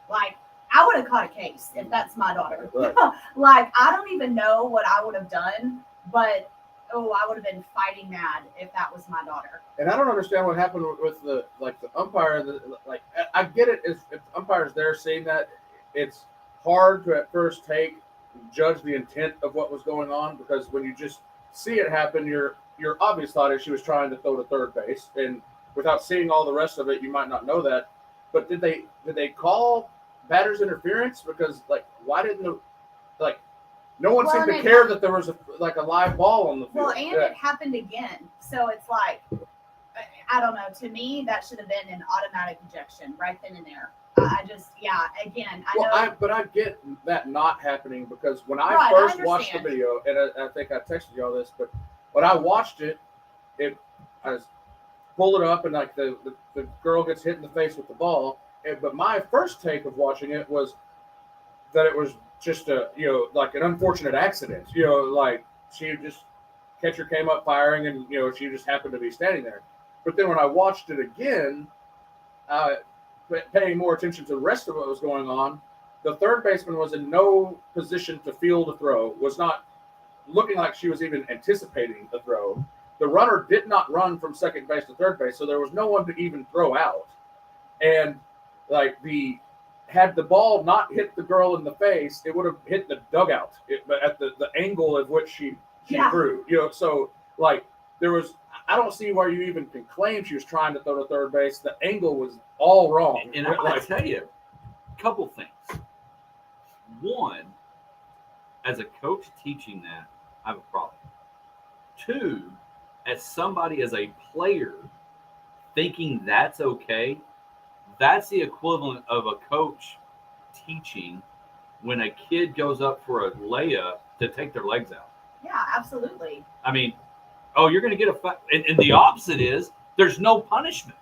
Like, I would have caught a case if that's my daughter. Right. Like, I don't even know what I would have done, but I would have been fighting mad if that was my daughter. And I don't understand what happened with the umpire. I get it if the umpire's there seeing that, it's hard to at first judge the intent of what was going on, because when you just see it happen, your obvious thought is she was trying to throw to third base, and without seeing all the rest of it, you might not know that. But did they call batter's interference? Because why didn't no one seemed to care that there was a live ball on the field. Well, and it happened again, so it's like, I don't know. To me, that should have been an automatic ejection right then and there. I get that not happening, because when I first watched the video, and I think I texted you all this, but when I watched it, I pulled it up, and the girl gets hit in the face with the ball. But my first take of watching it was that it was just an unfortunate accident. Catcher came up firing, and she just happened to be standing there. But then when I watched it again, paying more attention to the rest of what was going on, the third baseman was in no position to field a throw, was not looking like she was even anticipating a throw. The runner did not run from second base to third base, so there was no one to even throw out. And had the ball not hit the girl in the face, it would have hit the dugout. But at the angle of which she threw, there was. I don't see why you even can claim she was trying to throw to third base. The angle was all wrong. And I'm going to tell you a couple things. One, as a coach teaching that, I have a problem. Two, as a player thinking that's okay, that's the equivalent of a coach teaching when a kid goes up for a layup to take their legs out. Yeah, absolutely. I mean, you're going to get a foul. And the opposite is there's no punishment.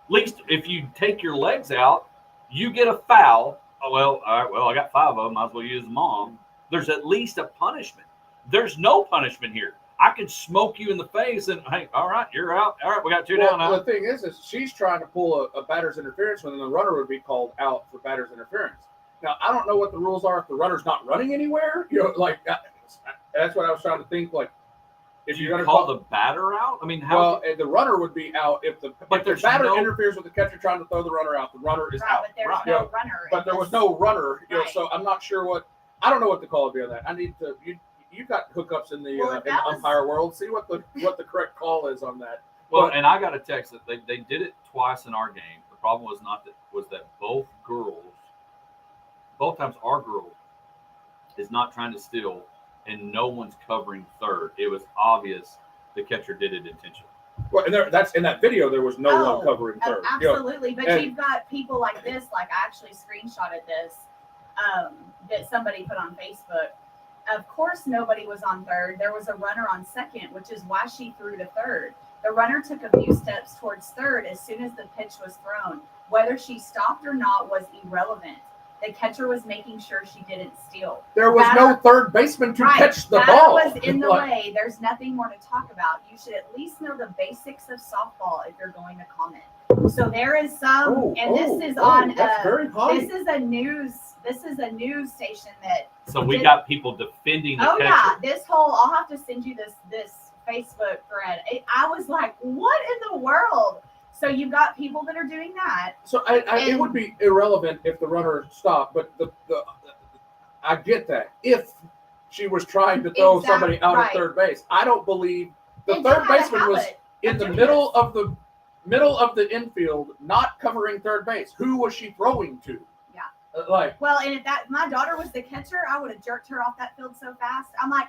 At least if you take your legs out, you get a foul. Oh, well, all right, well, I got 5 of them. Might as well use them all. There's at least a punishment. There's no punishment here. I could smoke you in the face and, hey, all right, you're out. All right, we got 2 down now. The thing is she's trying to pull a batter's interference when the runner would be called out for batter's interference. Now, I don't know what the rules are if the runner's not running anywhere. That's what I was trying to think. If you're going to call the batter out, I mean, the runner would be out if the batter interferes with the catcher trying to throw the runner out. The runner is out. But there's no runner. But there was no runner. So I'm not sure I don't know what the call would be on that. I need to. You've got hookups in the umpire world. See what the correct call is on that. Well, and I got a text that they did it twice in our game. The problem was that both times our girl is not trying to steal, and no one's covering third. It was obvious the catcher did it intentionally. Well, and that's in that video. There was no one covering third. Absolutely, but you've got people like this. Like, I actually screenshotted this that somebody put on Facebook. Of course, nobody was on third. There was a runner on second, which is why she threw to third. The runner took a few steps towards third as soon as the pitch was thrown. Whether she stopped or not was irrelevant. The catcher was making sure she didn't steal. There was no third baseman to catch the ball. That was in the way. There's nothing more to talk about. You should at least know the basics of softball if you're going to comment. So there is some, this is a news station that. So we got people defending the catcher. Oh yeah, I'll have to send you this Facebook thread. I was like, what in the world? So you've got people that are doing that. So it would be irrelevant if the runner stopped, but I get that. If she was trying to throw somebody out of third base, I don't believe the third baseman was in the middle of the infield, not covering third base. Who was she throwing to? Yeah. Well, and if my daughter was the catcher, I would have jerked her off that field so fast. I'm like,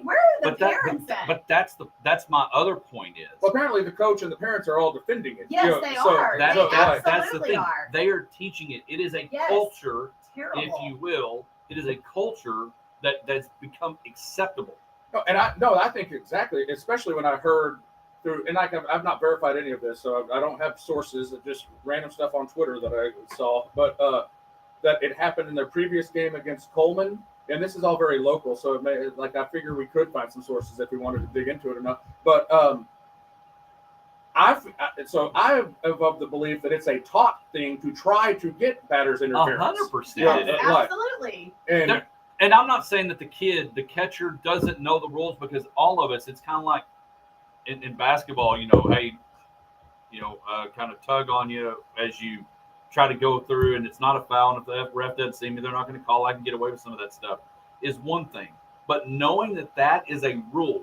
where are the parents at? But that's my other point is. Well, apparently the coach and the parents are all defending it. Yes, they are. That's the thing. Are. They are teaching it. It is a culture, if you will. It is a culture that's become acceptable. I think exactly, especially when I heard through, and I've not verified any of this, so I don't have sources, just random stuff on Twitter that I saw. But that it happened in their previous game against Coleman, and this is all very local, so it may, like, I figure we could find some sources if we wanted to dig into it enough. But I am of the belief that it's a taught thing to try to get batters interference. 100% Yeah, it is. Absolutely. And And I'm not saying that the catcher, doesn't know the rules, because all of us, it's kind of like in basketball, hey, kind of tug on you as you try to go through, and it's not a foul. And if the ref doesn't see me, they're not going to call. I can get away with some of that stuff, is one thing. But knowing that is a rule,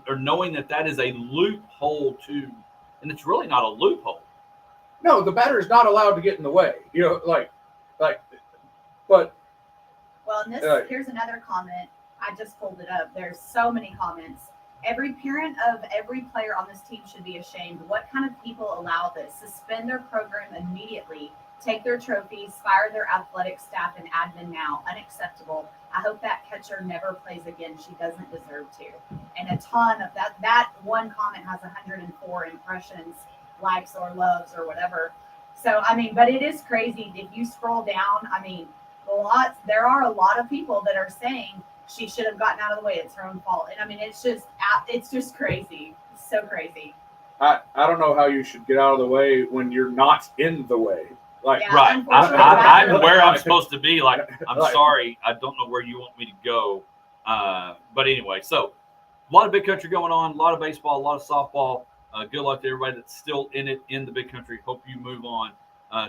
or knowing that is a loophole too, and it's really not a loophole. no, the batter is not allowed to get in the way. But Well, and here's another comment. I just pulled it up. There's so many comments. Every parent of every player on this team should be ashamed. What kind of people allow this? Suspend their program immediately. Take their trophies, fire their athletic staff and admin now. Unacceptable. I hope that catcher never plays again. She doesn't deserve to. And a ton of that one comment has 104 impressions, likes or loves or whatever. So, I mean, but it is crazy. If you scroll down, I mean, there are a lot of people that are saying she should have gotten out of the way. It's her own fault. And I mean, it's just crazy. It's so crazy. I don't know how you should get out of the way when you're not in the way. Like, Yeah, Right. unfortunately, I'm that's- where I'm supposed to be. Like, I'm Right. sorry. I don't know where you want me to go. But anyway, so a lot of big country going on, a lot of baseball, a lot of softball. Good luck to everybody that's still in it in the big country. Hope you move on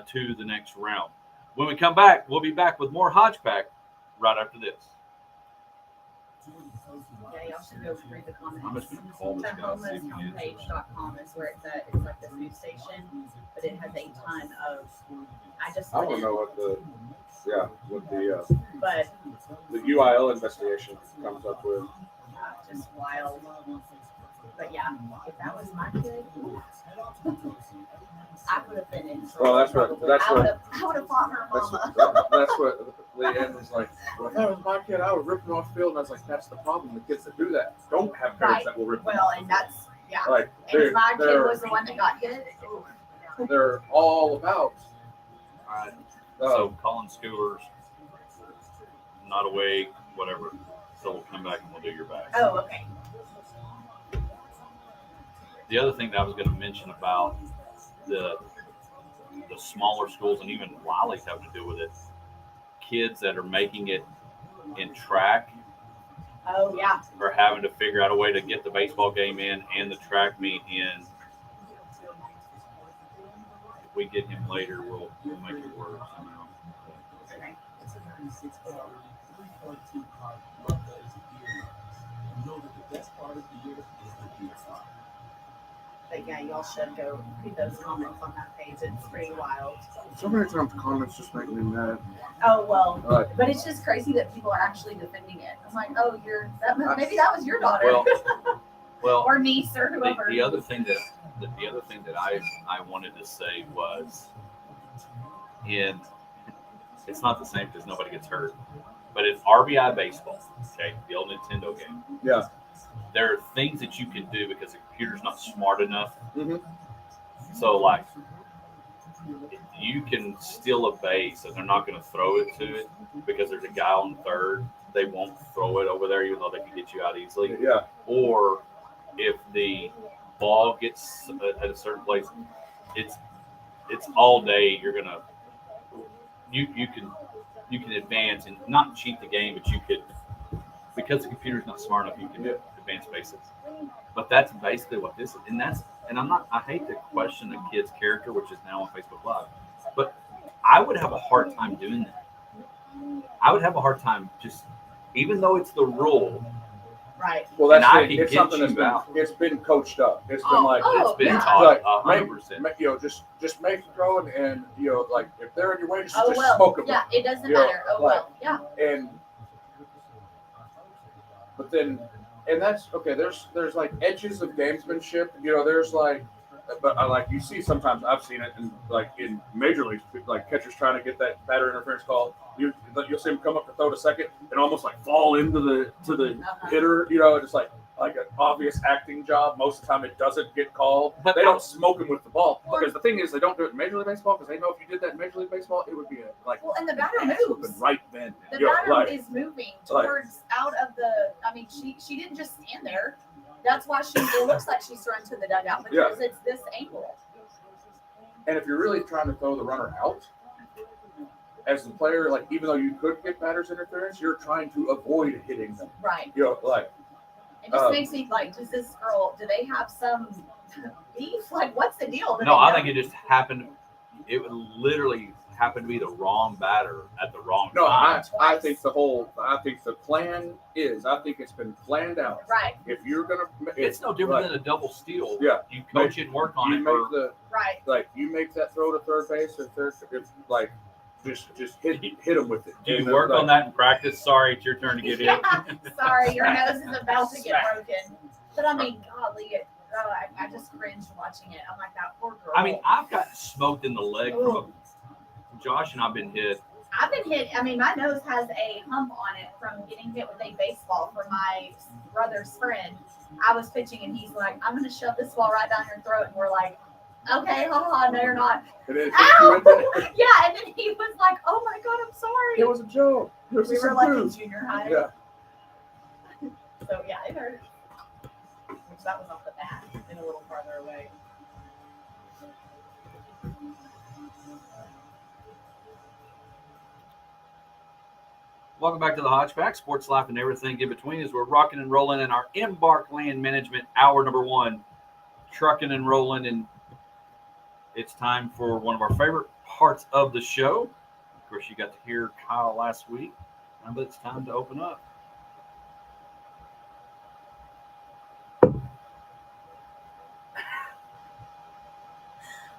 to the next round. When we come back, we'll be back with more Hodge Pack right after this. Yeah, y'all should go read the comments. I'm just going to call this guy. See if he answers. Homepage.com is where it's at. It's like this news station, but it has a ton of. I want to know what the But UIL investigation comes up with. just wild. But yeah, if that was my kid, I would have been in trouble. Well, that's what- probably. that's I would what- have fought her That's mama. that's what Leanne was like. Well, if that was my kid, I would rip him off the field. And I was like, that's the problem. The kids that do that don't have parents Right. that will rip them Well, off. and that's yeah. Like, And if my kid was the one that got hit, ooh. they're all about. All right. Uh, So Colin Schoolers, not awake, whatever. So we'll come back and we'll do your back. Oh, okay. The other thing that I was going to mention about the smaller schools, and even Wiley's having to deal with it, kids that are making it in track Oh yeah. are having to figure out a way to get the baseball game in and the track meet in. If we get him later, we'll make it work somehow. Okay. But yeah, y'all should go read those comments on that page. It's pretty wild. So many times comments just make me mad. Oh well, Right. but it's just crazy that people are actually defending it. I'm like, oh, maybe that was your daughter Well, or niece or whoever. the other thing that I wanted to say was, it's not the same because nobody gets hurt, but in RBI baseball, okay, the old Nintendo game, Yeah. there are things that you can do because the computer's not smart enough. Mm-hmm. So, like, you can steal a base and they're not going to throw it to it because there's a guy on third. They won't throw it over there even though they can get you out easily. Yeah. Or if the ball gets at a certain place, it's all day. You're gonna you can advance and not cheat the game, but you could, because the computer's not smart enough, you can advance bases. But that's basically what this is, and I hate to question a kid's character, which is now on Facebook Live, but I would have a hard time doing that. I would have a hard time just, even though it's the rule. Right. Well, that's And I it. can It's get something you that's out. it's been coached up. It's been Oh, like oh. It's been yeah. taught Like, 100%. just make the throw and like if they're in your way, just Oh well. smoke them. Yeah, it doesn't You know, matter. Oh like- well. Yeah. And but then, and that's okay. There's like edges of gamesmanship. There's like, but like you see sometimes I've seen it in major leagues, like catchers trying to get that batter interference call. You'll see him come up to throw to second and almost like fall into the Uh-huh. hitter. Just like like an obvious acting job. Most of the time, it doesn't get called. They don't smoke him with the ball because the thing is, they don't do it in Major League Baseball because they know if you did that in Major League Baseball, it would be and the batter ass moves. whooping right then. The You know, batter is moving towards out of the. I mean, she didn't just stand there. That's why it looks like she's thrown to the dugout because it's this angle. And if you're really trying to throw the runner out, as the player, like even though you could get batter's interference, you're trying to avoid hitting them. Right. You know, like it just makes me like, does this girl? Do they have some beef? Like, what's the deal? No, I think it just happened. It would literally happen to be the wrong batter at the wrong time. I think the plan is, I think it's been planned out. Right. If you're gonna, It's no different than a double steal. Yeah. You coach it and work on you it. make right. Like you make that throw to third base or it's like just hit them with it. Do you work on that in practice? Sorry, it's your turn to get Yeah. in. Sorry, your nose is about to get broken. But I mean, golly, I just cringed watching it. I'm like, that poor girl. I mean, I've got smoked in the leg from Josh, and I've been hit. I've been hit. I mean, my nose has a hump on it from getting hit with a baseball from my brother's friend. I was pitching, and he's like, "I'm going to shove this ball right down your throat," and we're like, "Okay, haha, no, you're not." Ow! Yeah, and then he was like, "Oh my God, I'm sorry." It was a joke. We were like in junior high. Yeah. So yeah, it hurt. Which that was off the bat and a little farther away. Welcome back to the Hodge Pack, sports life and everything in between as we're rocking and rolling in our Embark Land Management hour number 1, trucking and rolling, and it's time for one of our favorite parts of the show. Of course, you got to hear Kyle last week, but it's time to open up.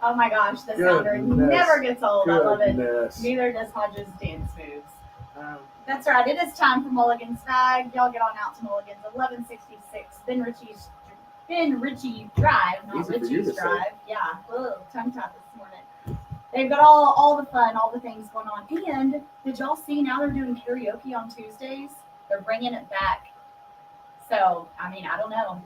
Oh my gosh, the sounder never gets old. I love it. Neither does Hodge's dance moves. That's right. It is time for Mulligan's Bag. Y'all get on out to Mulligan's, 1166 Ben Ritchie Drive, not Ritchie's Drive. Yeah, tongue tied this morning. They've got all the fun, all the things going on. And did y'all see now they're doing karaoke on Tuesdays? They're bringing it back. So, I mean, I don't know.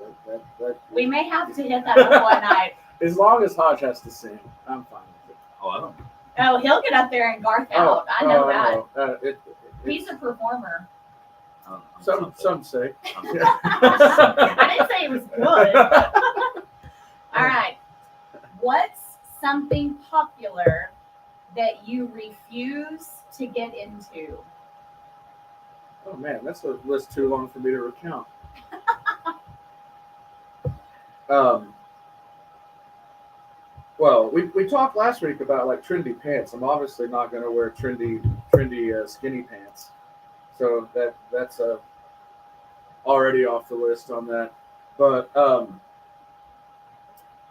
We may have to hit that up one night. As long as Hodge has to sing, I'm fine with it. Oh, I don't. Oh, he'll get up there and Garth out. I know that. He's a performer. Some say. I didn't say it was good. All right. What's something popular that you refuse to get into? Oh man, that's a list too long for me to recount. Well, we talked last week about like trendy pants. I'm obviously not going to wear trendy skinny pants, so that's already off the list on that. But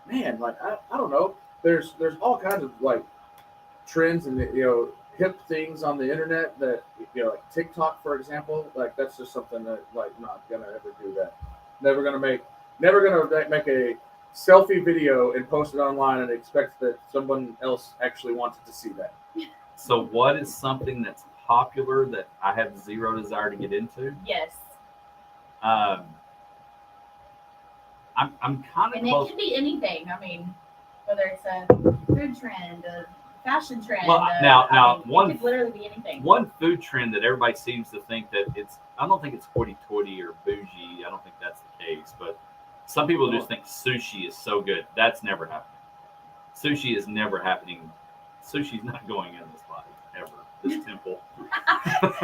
man, like I don't know. There's all kinds of like trends and hip things on the internet that like TikTok, for example. Like that's just something that like not gonna ever do that. Never gonna make a selfie video and post it online and expect that someone else actually wanted to see that. So what is something that's popular that I have zero desire to get into? Yes. I'm kind of and close. It can be anything. I mean, whether it's a food trend, a fashion trend. Well, now one it could literally be anything. One food trend that everybody seems to think that I don't think it's hoity-toity or bougie. I don't think that's the case, but some people just think sushi is so good. That's never happening. Sushi is never happening. Sushi's not going in this body ever. This temple.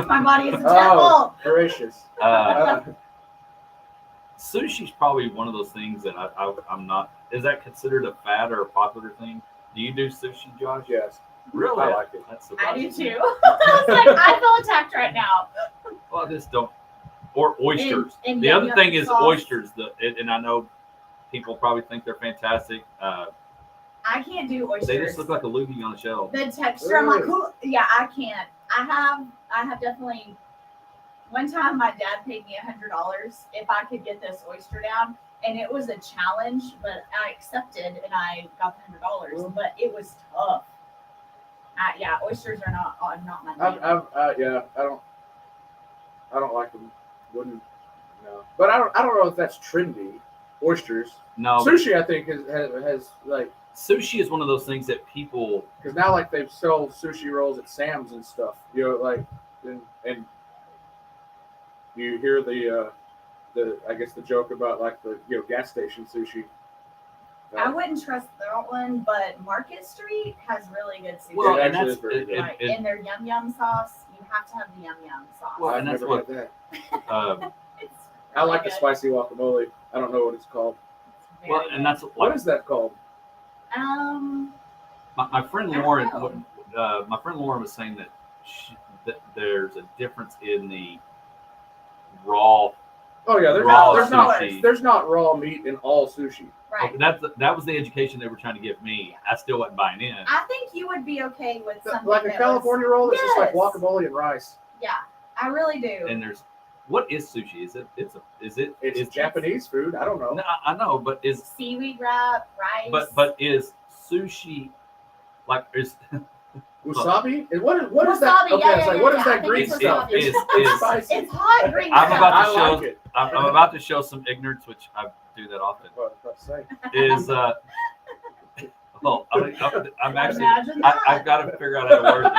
My body is a temple. Oh, gracious. Sushi's probably one of those things that I'm not. Is that considered a fad or a popular thing? Do you do sushi, Josh? Yes. Really? I like it. That's I do surprising. too. I was like, I feel attacked right now. Well, I just don't. Or oysters. And the other thing is sauce. oysters. And I know people probably think they're fantastic. I can't do oysters. They just look like a loogie on a shell. The texture, I'm like, yeah, I can't. I have definitely. One time, my dad paid me $100 if I could get this oyster down, and it was a challenge, but I accepted and I got the $100. But it was tough. Yeah, oysters are not my thing. I don't like them. Wouldn't No, but I don't know if that's trendy. Oysters, No, sushi, I think has like sushi is one of those things that people. because now like they sell sushi rolls at Sam's and stuff. You know, like and you hear the I guess the joke about like the gas station sushi. I wouldn't trust that one, but Market Street has really good sushi. Well, It and actually that's is very good. Like, in their yum yum sauce, you have to have the yum yum sauce. Well, I've and that's never what- had that. It's I like the good. spicy guacamole. I don't know what it's called. Very Well, and good. that's What like is that called? my friend I don't Lauren. know. My friend Lauren was saying that that there's a difference in the raw. Oh yeah, Raw sushi. there's not raw meat in all sushi. Right. That was the education they were trying to give me. I still wasn't buying in. I think you would be okay with something Like a that California roll, it's just like Yes. guacamole and rice. Yeah, I really do. And there's what is sushi? Is it? It's Japanese food. I don't know. No, I know, but is Seaweed wrap, rice. but is sushi like is Wasabi? And what is that? Wasabi, Okay, yeah, it's like yeah, what yeah, is I that think green it's stuff? wasabi. It's spicy. It's hot green I'm stuff. about to I show- like it. I'm about to show some ignorance, which I do that often. What I was about to say. Is well, I'm actually Imagine that. I've got to figure out how to word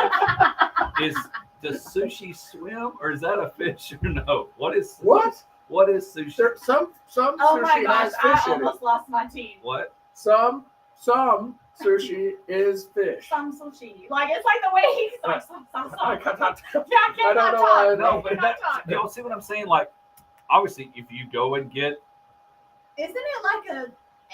this. Does sushi swim or is that a fish or no? What is What? sushi? There, some Oh my sushi gosh, has I fish in it. almost lost my teeth. What? Some sushi is fish. Some sushi. Like, it's like the way he's like, some. I Yeah, can't- I I cannot don't know why I talk. know. No, but Cannot that, talk. y'all see what I'm saying? Like, obviously, if you go and get, Isn't it like a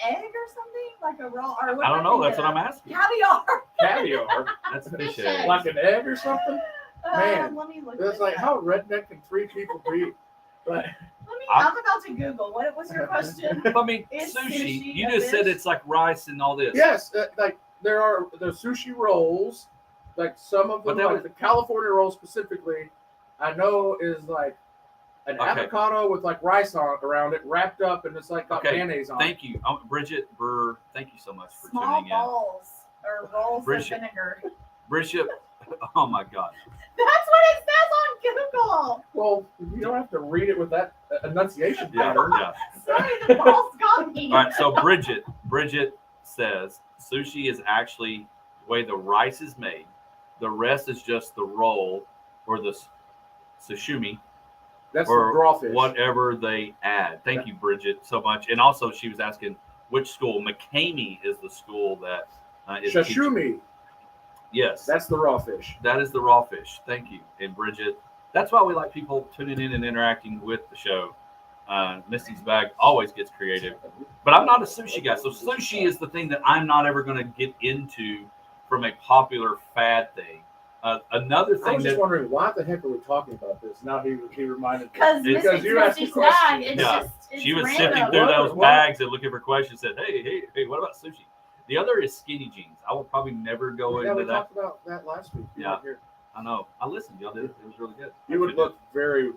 egg or something? Like a raw? Or what I am don't know. That's what thinking I'm of? asking. Caviar. Caviar. That's a fish Fish egg. egg. Like an egg or something? Man, Let me look. It's this like up. how redneck can three people be? But I'm about to Google. What was your question? I mean, Is sushi. sushi You a just said fish? it's like rice and all this. yes, like there are the sushi rolls, like some of them, But that like was- the California roll specifically, I know is like an Okay. avocado with like rice on around it, wrapped up, and it's like got Okay, mayonnaise on it. Thank you, Bridget Burr. Thank you so much for Small tuning in. balls or rolls Bridget. of vinegar. Bridget, oh my God. That's what it says on Google. Well, you don't have to read it with that enunciation Yeah, pattern. yeah. Sorry, the balls got me. All right, so Bridget says sushi is actually the way the rice is made. The rest is just the roll or the sashimi That's or the crawfish. whatever they add. Thank you, Bridget, so much. And also, she was asking which school. McCamey is the school that is teaching- Sashimi. Yes, That's the raw fish. that is the raw fish. Thank you. And Bridget, that's why we like people tuning in and interacting with the show. Misty's bag always gets creative. But I'm not a sushi guy. So sushi is the thing that I'm not ever going to get into from a popular fad thing. Another I thing was just that wondering why the heck are we talking about this? Now he reminded me. Because Because you asked the Misty's question. bag, it's Yeah. just it's she was random. sifting through those What? bags and looking for questions, said, hey, what about sushi? The other is skinny jeans. I will probably never go Yeah, into we that. talked about that last week. You Yeah. weren't here. I know. I listened. Y'all did. It was really good. You would look very,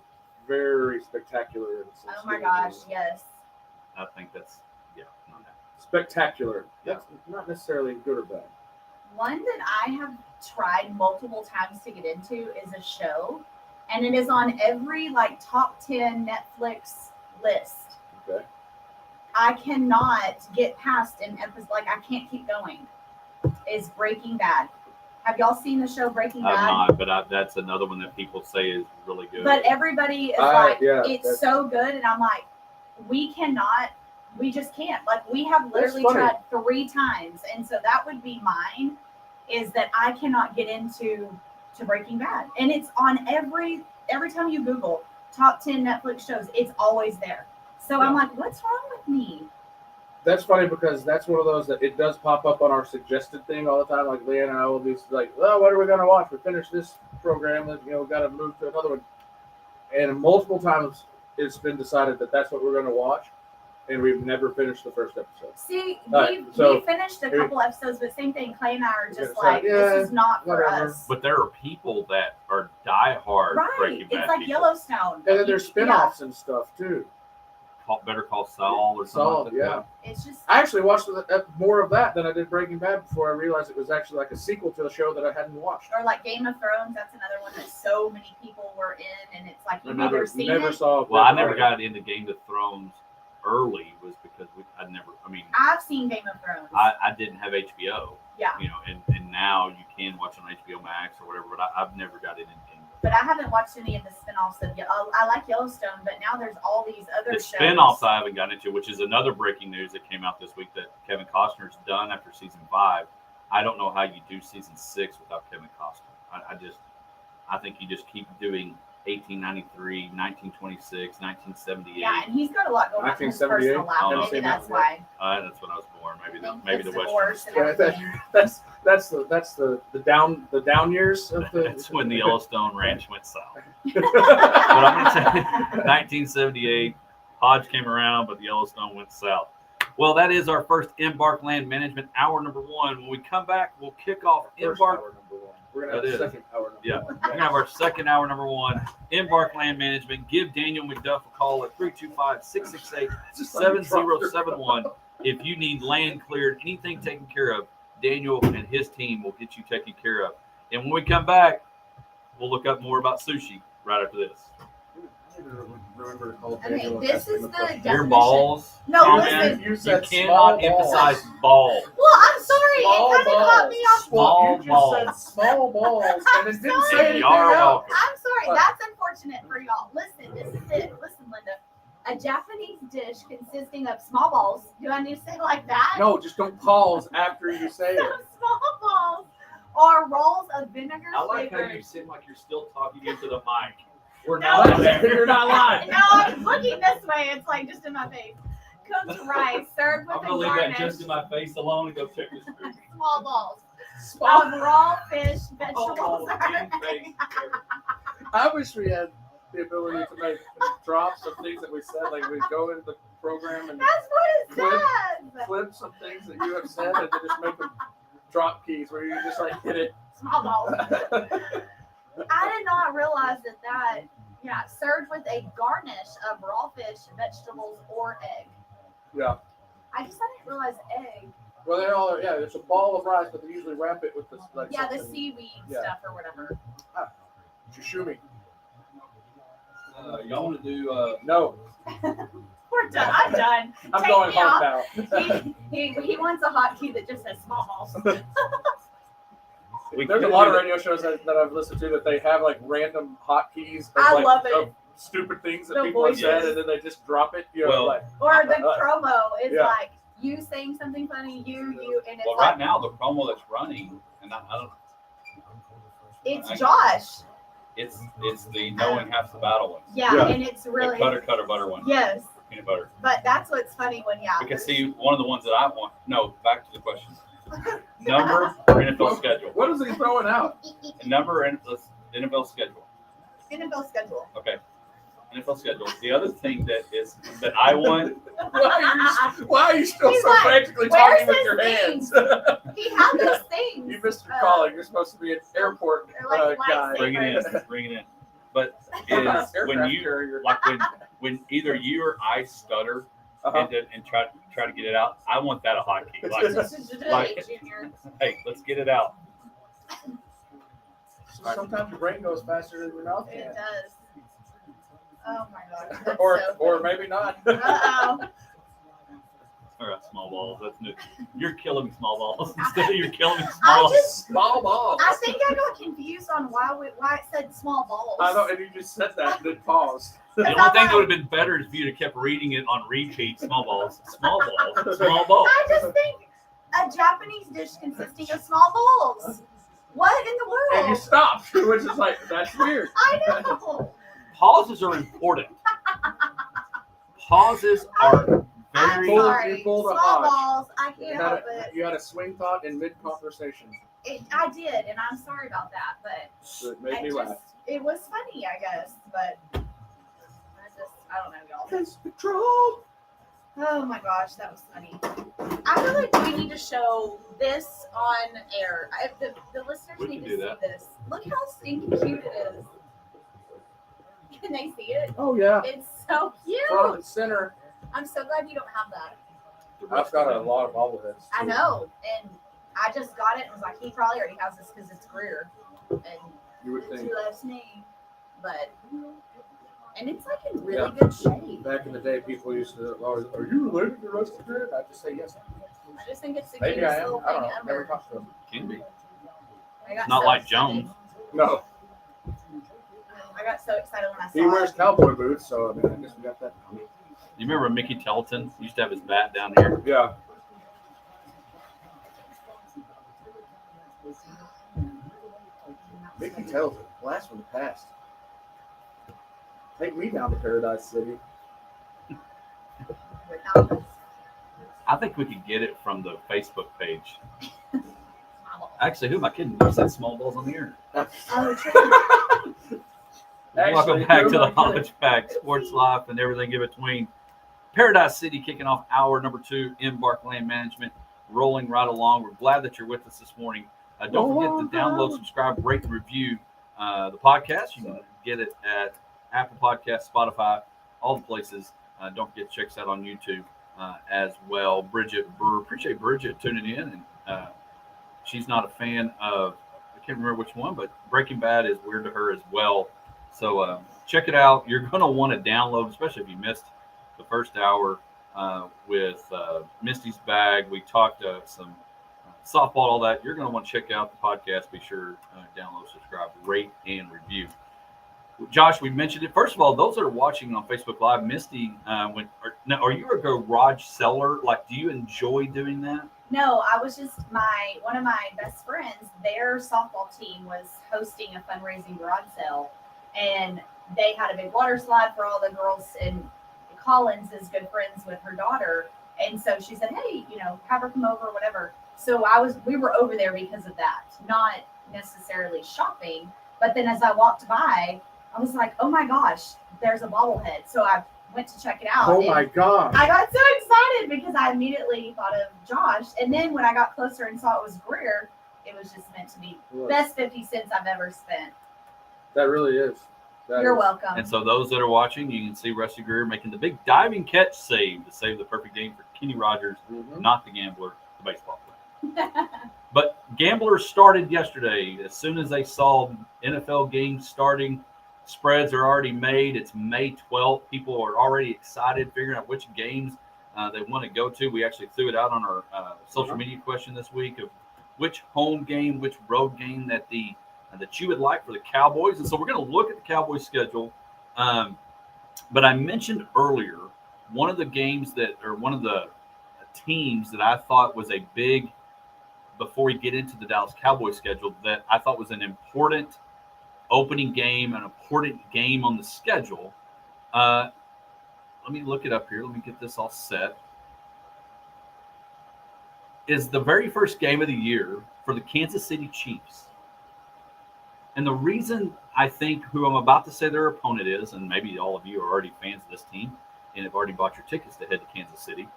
very spectacular. In some Oh my skinny gosh, jeans. yes. I think that's, not that. Spectacular. Yeah. That's not necessarily good or bad. One that I have tried multiple times to get into is a show, and it is on every like top 10 Netflix list. Okay. I cannot get past an episode. Like, I can't keep going. Is Breaking Bad. Have y'all seen the show Breaking I'm Bad? not, but that's another one that people say is really good. But everybody is I- like, yeah, it's that's- so good. And I'm like, we just can't. Like, we have literally funny. tried 3 times. And so that would be mine, is that I cannot get into Breaking Bad. And it's on every time you Google top 10 Netflix shows, it's always there. So I'm Yeah. like, what's wrong with me? That's funny because that's one of those that it does pop up on our suggested thing all the time. Like Leanne and I will be like, "Well, what are we going to watch? We finished this program, and got to move to another one." And multiple times it's been decided that that's what we're going to watch, and we've never finished the first episode. See, Right, we so finished a here- couple episodes, but same thing. Clay and I are Yeah, just it's like, like, yeah, this is not for whatever. us. But there are people that are diehard Right. Breaking Bad It's like people. Yellowstone. And then there's Yeah. spin-offs and stuff too. Better Call Saul or something Saul, like that. yeah. It's just I actually watched more of that than I did Breaking Bad before I realized it was actually like a sequel to a show that I hadn't watched. or like Game of Thrones. That's another one that so many people were in, and it's like I you've never, either seen never it. saw. Well, I never got into Game of Thrones early was because I've seen Game of Thrones. I didn't have HBO. Yeah. You know, and now you can watch on HBO Max or whatever, but I've never got into Game of But I haven't watched any of the spinoffs of I like Yellowstone, but now there's all these other The shows. spinoffs I haven't gotten into, which is another breaking news that came out this week that Kevin Costner's done after season 5. I don't know how you do season 6 without Kevin Costner. I think you just keep doing 1893, 1926, 1978. Yeah, and he's got a lot going on in his 1978? personal life. Oh, and no. Maybe that's why. That's when I was born. Maybe I think the it's Western. divorce and Yeah, everything. that's the down years of the. That's when the Yellowstone Ranch went south. But I'm going to say 1978, Hodge came around, but the Yellowstone went south. Well, that is our first Embark Land Management hour number 1. When we come back, we'll kick off First Embark. hour number 1. We're gonna have That a is. second hour number Yeah, 1. we're going to have our second hour number 1, Embark Land Management. Give Daniel McDuff a call at 325-668-7071. If you need land cleared, anything taken care of, Daniel and his team will get you taken care of. And when we come back, we'll look up more about sushi right after this. Remember to call Okay, Daniel and this ask him is a the question. Your definition. balls. No, Come listen. in. You You said cannot small balls. emphasize ball. Well, I'm sorry. Small It kind of caught me off. Small Well, you just balls. said small balls, and it didn't say Sorry. anything Y'all are else. welcome. I'm sorry. What? That's unfortunate for y'all. Listen, this is it. Listen, Linda. A Japanese dish consisting of small balls. Do I need to say it like that? No, just don't pause after you say Some it. small balls or rolls of vinegar I like how you flavored. seem like you're still talking into the mic. We're No. not. You're not lying. No, I'm looking this way. It's like just in my face. Cooked rice served with I'm a going to leave that garnish. just in my face alone and go check this food. Small balls Small. of raw fish, Oh, vegetables. in face. I wish we had the ability to make drops of things that we said. Like we go into the program and That's what it says. flip some things that you have said, and then just make them drop keys where you just like hit it. Small balls. I did not realize that. Yeah, served with a garnish of raw fish, vegetables, or egg. Yeah. I didn't realize egg. Well, they all are. Yeah, it's a ball of rice, but they usually wrap it with this like. Yeah, the something- seaweed Yeah. stuff or whatever. Sashimi. Y'all want to do No, We're done. I'm done. I'm Take going me home out. now. He wants a hotkey that just says small balls. There's a lot of radio shows that I've listened to that they have like random hotkeys. I like, love it. of stupid things that The people have voices. said, and then they just drop it. You know, Well, like Or the promo is Yeah. like you saying something funny, you, and it's well, like right now the promo that's running, and I don't. it's Josh. It's the knowing half the battle one. Yeah, Yeah. and it's really The cutter butter one. yes. Peanut butter. But that's what's funny when Because see, one of the ones that I want. No, back to the question. Number or NFL schedule. what is he throwing out? Number and NFL schedule. NFL schedule. Okay. NFL schedule. The other thing that I want. Why are you still He's so like, frantically "Where's talking with his your hands? He had those things. You missed your calling. You're supposed to be an airport They're like guy. lightsabers. Bring it in. But Aircraft is when you carrier. like when either you or I stutter Uh-huh. and try to get it out, I want that a hotkey. Like, Junior. hey, let's get it out. Sometimes your brain goes faster than your mouth It can. does. Oh my gosh. That's Or so or funny. maybe not. Uh-oh. All right, small balls. That's new. You're killing me, small balls. Instead of you're killing me, I small balls. just, Small balls. I think I got confused on why it said small balls. I know, and you just said that, then paused. The only thing that would have been better is if you'd have kept reading it on repeat. Small balls, small balls, small balls. I just think a Japanese dish consisting of small balls. What in the And you world? stopped, which is like, that's weird. I know. Pauses are important. Pauses are I'm very. Pulled- sorry. you pulled a Small Hodge. balls. I You can't had, help a, it. you had a swing thought in mid-conversation. I did, and I'm sorry about that. But So it made I me just, laugh. it was funny, I guess. But I don't know, y'all. Pest control. Oh my gosh, that was funny. I feel like we need to show this on air. The listeners We need can to do see that. this. Look how stinking cute it is. Can they see it? Oh, yeah. It's so cute. Front and center. I'm so glad you don't have that. The I've rest got of a them. lot of bobbleheads. I too. know, and I just got it and was like, he probably already has this because it's Greer, and You would think. she loves me, but and it's like in really Yeah. good shape. Back in the day, people used to always, "Are you related to Rusty Grid?" I just say yes. I just think it's the Maybe cutest I am. little I don't thing know. Never ever. talked to him. Can be. I got Not so like excited. Jones. No, I got so excited when I saw he wears it. cowboy boots, so I mean, I guess we got that. You remember Mickey Telton used to have his bat down here? Yeah. Mickey tells it. Last one passed. Take me down to Paradise City. Without this. I think we could get it from the Facebook page. Actually, who am I kidding? You said small balls on the air. Oh, true. Welcome Actually, back who to am the I kidding? Hodge Pack, Sports Life, and everything in between. Paradise City kicking off hour number 2, Embark Land Management, rolling right along. We're glad that you're with us this morning. Don't forget to download, subscribe, rate, and review the podcast. You can get it at Apple Podcasts, Spotify, all the places. Don't forget to check us out on YouTube as well. Bridget Brewer, appreciate Bridget tuning in. And she's not a fan of, I can't remember which one, but Breaking Bad is weird to her as well. So check it out. You're going to want to download, especially if you missed the first hour with Misty's Bag. We talked some softball, all that. You're going to want to check out the podcast. Be sure download, subscribe, rate, and review. Josh, we mentioned it. First of all, those that are watching on Facebook Live, Misty, are you a garage seller? Like, do you enjoy doing that? No, I was just one of my best friends, their softball team was hosting a fundraising garage sale, and they had a big water slide for all the girls, and Collins is good friends with her daughter, and so she said, hey, have her come over, whatever. So we were over there because of that, not necessarily shopping, but then as I walked by, I was like, oh my gosh, there's a bobblehead. So I went to check it out. Oh my God. I got so excited because I immediately thought of Josh. And then when I got closer and saw it was Greer, it was just meant to be best 50 cents I've ever spent. That really is. You're welcome. And so those that are watching, you can see Rusty Greer making the big diving catch save to save the perfect game for Kenny Rogers, not the gambler, the baseball player. But gamblers started yesterday. As soon as they saw NFL games starting, spreads are already made. It's May 12th. People are already excited, figuring out which games they want to go to. We actually threw it out on our social media question this week of which home game, which road game that you would like for the Cowboys. And so we're going to look at the Cowboys schedule. But I mentioned earlier one of the teams that I thought was a big, before we get into the Dallas Cowboys schedule, that I thought was an important opening game, an important game on the schedule. Let me look it up here. Let me get this all set. Is the very first game of the year for the Kansas City Chiefs. And the reason I think who I'm about to say their opponent is, and maybe all of you are already fans of this team and have already bought your tickets to head to Kansas City,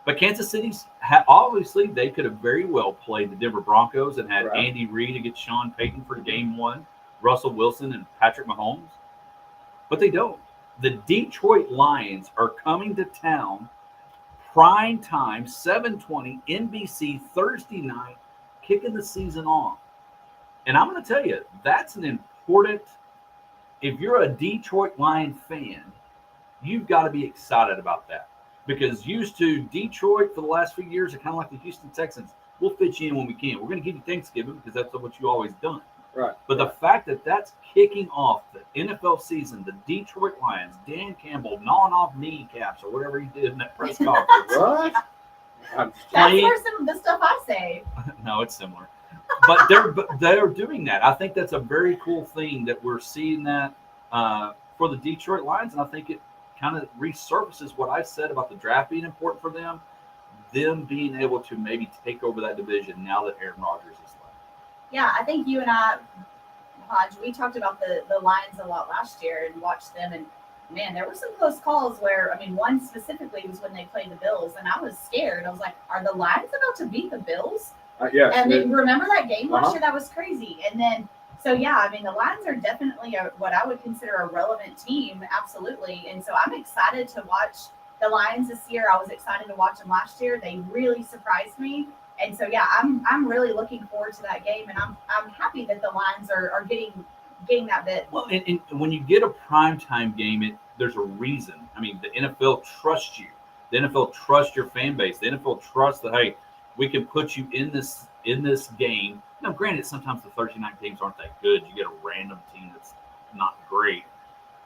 but Kansas City's obviously they could have very well played the Denver Broncos and had Andy Reid against Sean Payton for game one, Russell Wilson and Patrick Mahomes, but they don't. The Detroit Lions are coming to town, prime time, 7:20 NBC Thursday night, kicking the season off. And I'm going to tell you, that's an important, if you're a Detroit Lion fan, you've got to be excited about that. Because used to Detroit for the last few years are kind of like the Houston Texans. We'll fit you in when we can. We're going to give you Thanksgiving because that's what you've always done. Right. But the fact that that's kicking off the NFL season, the Detroit Lions, Dan Campbell gnawing off kneecaps or whatever he did in that press conference. What? That's where some of the stuff I say. No, it's similar. But they're doing that. I think that's a very cool thing that we're seeing that for the Detroit Lions, and I think it kind of resurfaces what I said about the draft being important for them being able to maybe take over that division now that Aaron Rodgers is left. Yeah, I think you and I, Hodge, we talked about the Lions a lot last year and watched them, and man, there were some close calls where, one specifically was when they played the Bills, and I was scared. I was like, are the Lions about to beat the Bills? Yes. And then remember that game last year? That was crazy. And then, so yeah, the Lions are definitely what I would consider a relevant team, absolutely. And so I'm excited to watch the Lions this year, I was excited to watch them last year. They really surprised me. And so, yeah, I'm really looking forward to that game, and I'm happy that the Lions are getting that bit. Well, and when you get a primetime game, there's a reason. I mean, the NFL trusts you. The NFL trusts your fan base. The NFL trusts that, hey, we can put you in this game. Now, granted, sometimes the Thursday night games aren't that good. You get a random team that's not great.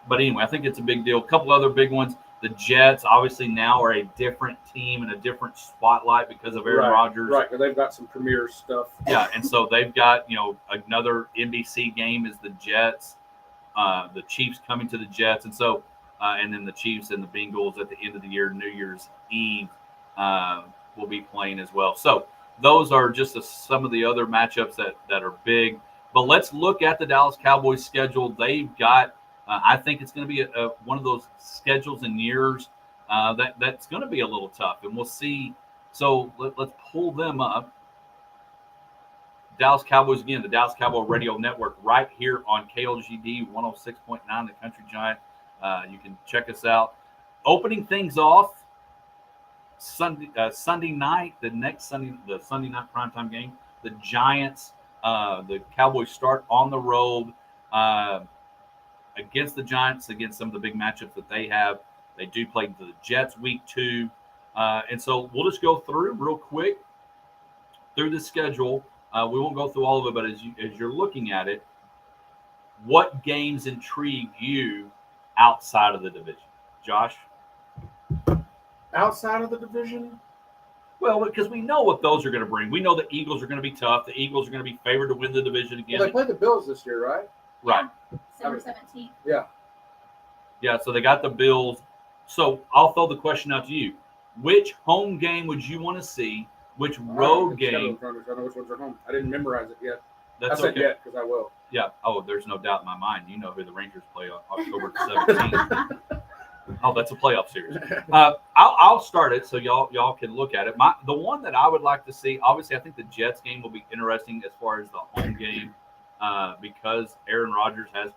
But anyway, I think it's a big deal. A couple other big ones. The Jets obviously now are a different team and a different spotlight because of Aaron Rodgers. Right, they've got some premier stuff. Yeah, and so they've got, another NBC game is the Jets, the Chiefs coming to the Jets. And so, and then the Chiefs and the Bengals at the end of the year, New Year's Eve, will be playing as well. So those are just some of the other matchups that are big. But let's look at the Dallas Cowboys schedule. They've got, I think it's going to be one of those schedules and years that's going to be a little tough. And we'll see. So let's pull them up. Dallas Cowboys, again, the Dallas Cowboy Radio Network right here on KLGD 106.9, the Country Giant. You can check us out. Opening things off Sunday night, the Sunday night primetime game, the Giants, the Cowboys start on the road against the Giants, against some of the big matchups that they have. They do play the Jets week 2. And so we'll just go through real quick through the schedule. We won't go through all of it, but as you're looking at it, what games intrigue you outside of the division? Josh? Outside of the division? Well, because we know what those are going to bring. We know the Eagles are going to be tough. The Eagles are going to be favored to win the division again. Well, they played the Bills this year, right? Right. December 17th. Yeah. Yeah, so they got the Bills. So I'll throw the question out to you. Which home game would you want to see? Which road game? I know which ones are home. I didn't memorize it yet. That's I said okay. yet because I will. Yeah. Oh, there's no doubt in my mind. You know who the Rangers play on October 17th. Oh, that's a playoff series. I'll start it so y'all can look at it. The one that I would like to see, obviously, I think the Jets game will be interesting as far as the home game because Aaron Rodgers has,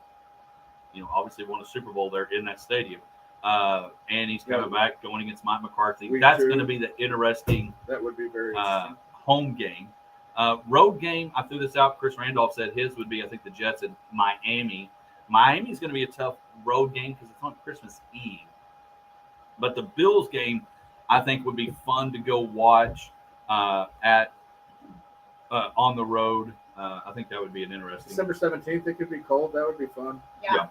obviously won a Super Bowl there in that stadium. And he's coming back going against Mike McCarthy. That's going to be the interesting. That would be very interesting. Home game. Road game, I threw this out. Chris Randolph said his would be, I think, the Jets and Miami. Miami's going to be a tough road game because it's on Christmas Eve. But the Bills game, I think, would be fun to go watch on the road. I think that would be an interesting. December 17th, it could be cold. That would be fun. Yeah.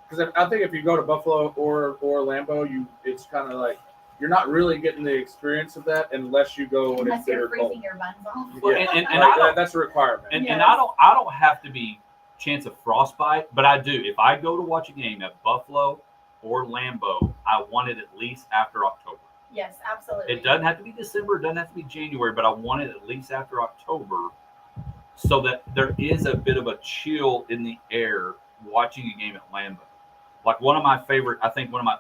Because I think if you go to Buffalo or Lambeau, it's kind of like you're not really getting the experience of that unless you go when it's bitter cold. Unless you're freezing your buns off. Well, and that's a requirement. And I don't have to be chance of frostbite, but I do. If I go to watch a game at Buffalo or Lambeau, I want it at least after October. Yes, absolutely. It doesn't have to be December, it doesn't have to be January, but I want it at least after October so that there is a bit of a chill in the air watching a game at Lambeau. Like one of my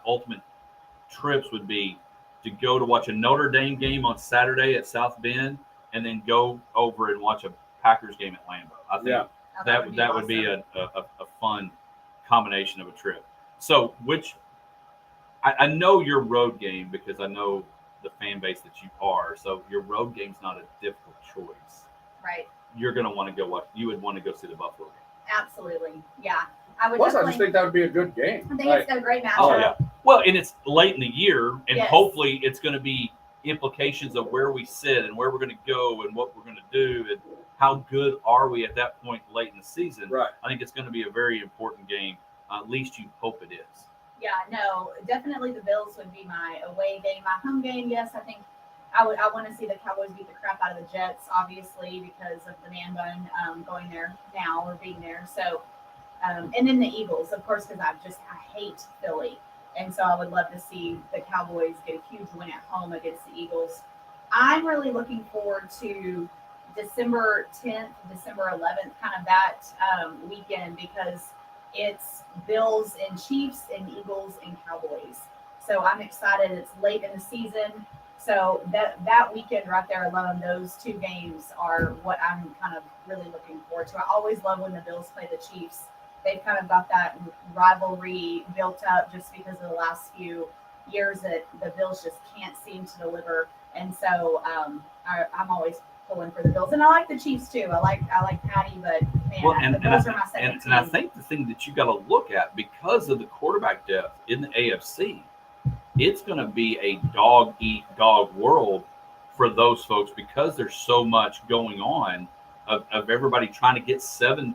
ultimate trips would be to go to watch a Notre Dame game on Saturday at South Bend and then go over and watch a Packers game at Lambeau. I think that would be a fun combination of a trip. So I know your road game because I know the fan base that you are. So your road game's not a difficult choice. Right. You're going to want to go watch. You would want to go see the Buffalo game. Absolutely. Yeah. I would. Plus, I just think that would be a good game. I think it's a great matchup. Oh yeah. Well, and it's late in the year, and Yes. hopefully it's going to be implications of where we sit and where we're going to go and what we're going to do and how good are we at that point late in the season. Right. I think it's going to be a very important game. At least you hope it is. Yeah, no, definitely the Bills would be my away game. My home game, yes, I think I want to see the Cowboys beat the crap out of the Jets, obviously, because of the man bun going there now or being there. So, and then the Eagles, of course, because I hate Philly. And so I would love to see the Cowboys get a huge win at home against the Eagles. I'm really looking forward to December 10th, December 11th, kind of that weekend because it's Bills and Chiefs and Eagles and Cowboys. So I'm excited. It's late in the season. So that weekend right there alone, those two games are what I'm kind of really looking forward to. I always love when the Bills play the Chiefs. They've kind of got that rivalry built up just because of the last few years that the Bills just can't seem to deliver. And so I'm always pulling for the Bills, and I like the Chiefs too. I like Patty, but man, Well, the Bills are my second and I team. think the thing that you got to look at, because of the quarterback depth in the AFC, it's going to be a dog eat dog world for those folks because there's so much going on of everybody trying to get 7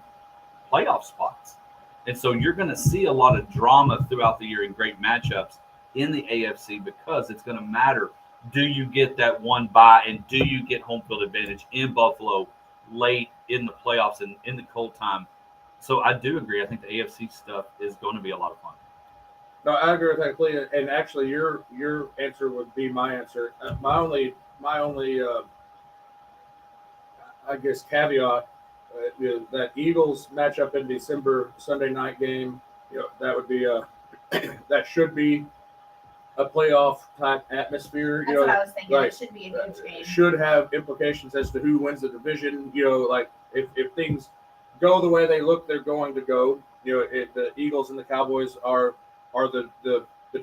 playoff spots. And so you're going to see a lot of drama throughout the year and great matchups in the AFC because it's going to matter. Do you get that one bye and do you get home field advantage in Buffalo late in the playoffs and in the cold time? So I do agree. I think the AFC stuff is going to be a lot of fun. No, I agree with that completely. And actually, your answer would be my answer. My only I guess caveat is that Eagles matchup in December Sunday night game. That would be that should be a playoff type atmosphere. That's what I was thinking. like, It should be a huge game. should have implications as to who wins the division. Like if things go the way they look, they're going to go. The Eagles and the Cowboys are the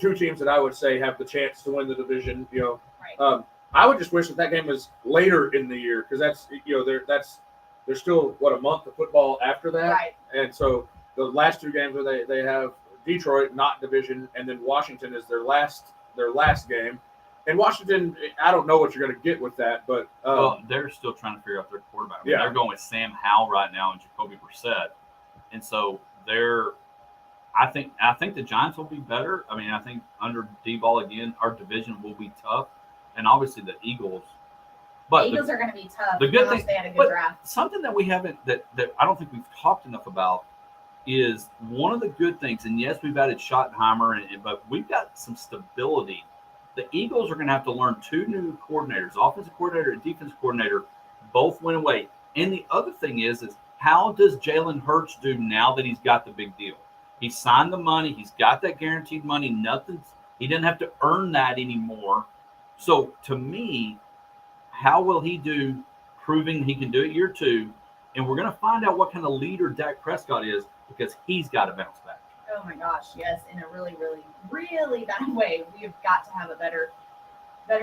two teams that I would say have the chance to win the division. Right. I would just wish that game was later in the year because that's there's still a month of football after that, Right. and so the last 2 games where they have Detroit not division, and then Washington is their last game. And Washington, I don't know what you're going to get with that, but Well, they're still trying to figure out their quarterback. I mean, Yeah. They're going with Sam Howell right now and Jacoby Brissett, and so I think the Giants will be better. I mean, I think under D-Ball again, our division will be tough, and obviously the Eagles. But The Eagles are going to be tough. the good unless thing- they had a good but draft. something that we haven't that I don't think we've talked enough about is one of the good things. And yes, we've added Schottenheimer, but we've got some stability. The Eagles are going to have to learn 2 new coordinators, offensive coordinator and defensive coordinator, both went away. And the other thing is how does Jalen Hurts do now that he's got the big deal? He signed the money. He's got that guaranteed money. He didn't have to earn that anymore. So to me, how will he do proving he can do it year 2? And we're going to find out what kind of leader Dak Prescott is because he's got to bounce back. Oh my gosh, yes, in a really, really, really bad way. We have got to have a better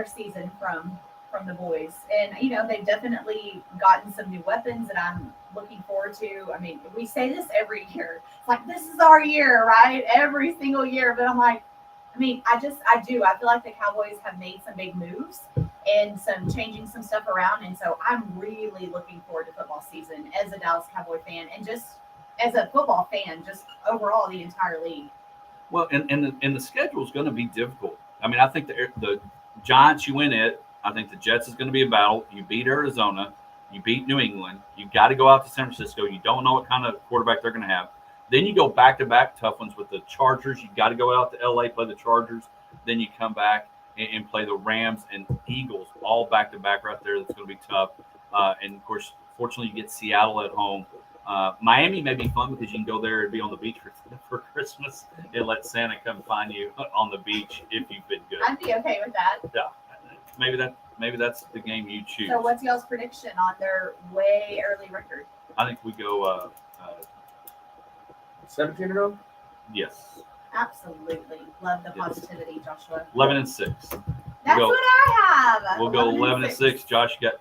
season from the boys. And they've definitely gotten some new weapons that I'm looking forward to. I mean, we say this every year. It's like this is our year, right? Every single year. But I'm like, I mean, I do. I feel like the Cowboys have made some big moves and changing some stuff around. And so I'm really looking forward to football season as a Dallas Cowboy fan and just as a football fan, just overall the entire league. Well, and the schedule is going to be difficult. I mean, I think the Giants, you win it. I think the Jets is going to be a battle. You beat Arizona. You beat New England. You got to go out to San Francisco. You don't know what kind of quarterback they're going to have. Then you go back-to-back tough ones with the Chargers. You got to go out to L.A., play the Chargers. Then you come back and play the Rams and Eagles, all back-to-back right there. That's going to be tough. And, of course, fortunately, you get Seattle at home. Miami may be fun because you can go there and be on the beach for Christmas and let Santa come find you on the beach if you've been good. I'd be okay with that. Yeah, maybe that's the game you choose. So what's y'all's prediction on their way early record? I think we go 17-0. yes, absolutely love the Yes. positivity, Joshua. 11-6. That's go- what I have. We'll go 11-6. Josh, you got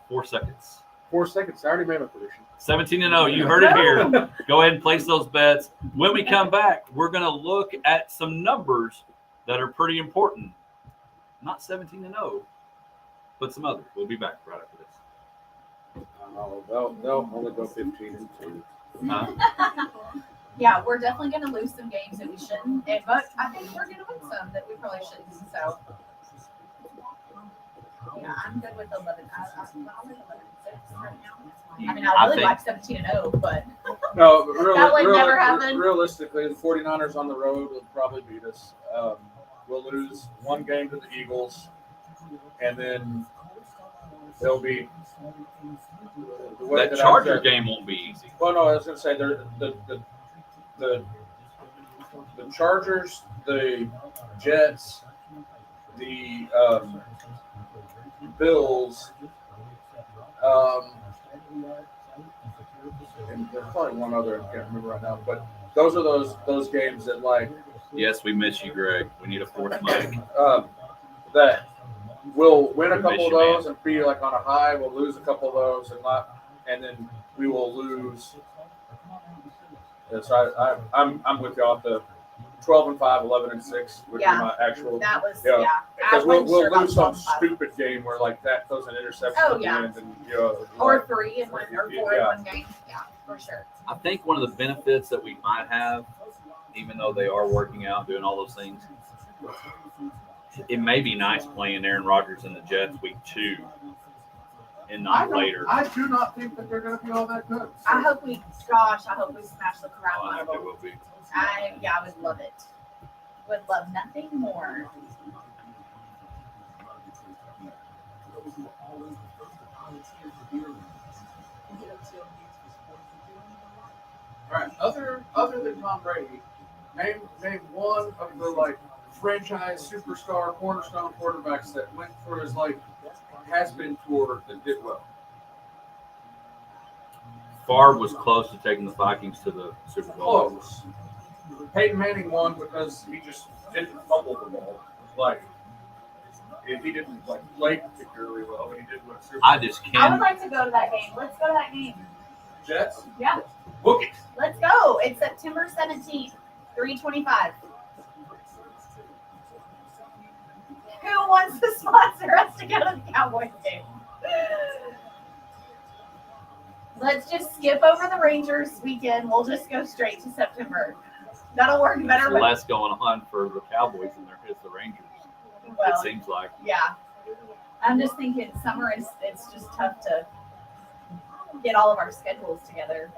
4 seconds. 4 seconds. I already made my prediction. 17-0. You heard it here. Go ahead and place those bets. When we come back, we're going to look at some numbers that are pretty important. Not 17-0, but some others. We'll be back right after this. They'll only go 15-2. Yeah, we're definitely going to lose some games that we shouldn't, but I think we're going to win some that we probably shouldn't. So, yeah, I'm good with 11. I'll make 11-6 right now. I mean, I really like 17-0, but No, That would never happen. Realistically, the 49ers on the road will probably beat us. We'll lose 1 game to the Eagles, and then they'll be the way That I Charger said- game won't be easy. Well, no, I was going to say the Chargers, the Jets, the Bills, and there's probably one other I can't remember right now, but those are those games that like Yes, we miss you, Greg. We need a fourth mic. That we'll win a We couple miss of you, man. those and be like on a high. We'll lose a couple of those and then we will lose. So I'm with y'all. The 12-5, 11-6 would Yeah. be my actual. That was Yeah. I Because wasn't we'll sure about lose some 12-5. stupid game where like that throws an interception Oh, at the yeah. end and you know. Or 3 in one or 4 in Yeah. one game. Yeah, for sure. I think one of the benefits that we might have, even though they are working out, doing all those things, it may be nice playing Aaron Rodgers and the Jets week 2 and not later. I do not think that they're going to be all that good. I hope we smash the crap I out of think it them. will be. I would love it. Would love nothing more. All right. Other than Tom Brady, name one of the like franchise superstar cornerstone quarterbacks that went for his like has-been tour that did well. Favre was close to taking the Vikings to the Super Bowl. Close. Peyton Manning won because he just didn't fumble the ball. Like if he didn't like play particularly well, he did win a Super Bowl. I just I would can't. like to go to that game. Let's go to that game. Jets, Yeah, book it. let's go. It's September 17th, 3:25. Who wants to sponsor us to go to the Cowboys game? Let's just skip over the Rangers weekend. We'll just go straight to September. That'll work better. There's With, less going on for the Cowboys than there is the Rangers. It well, seems like. yeah. I'm just thinking summer it's just tough to get all of our schedules together.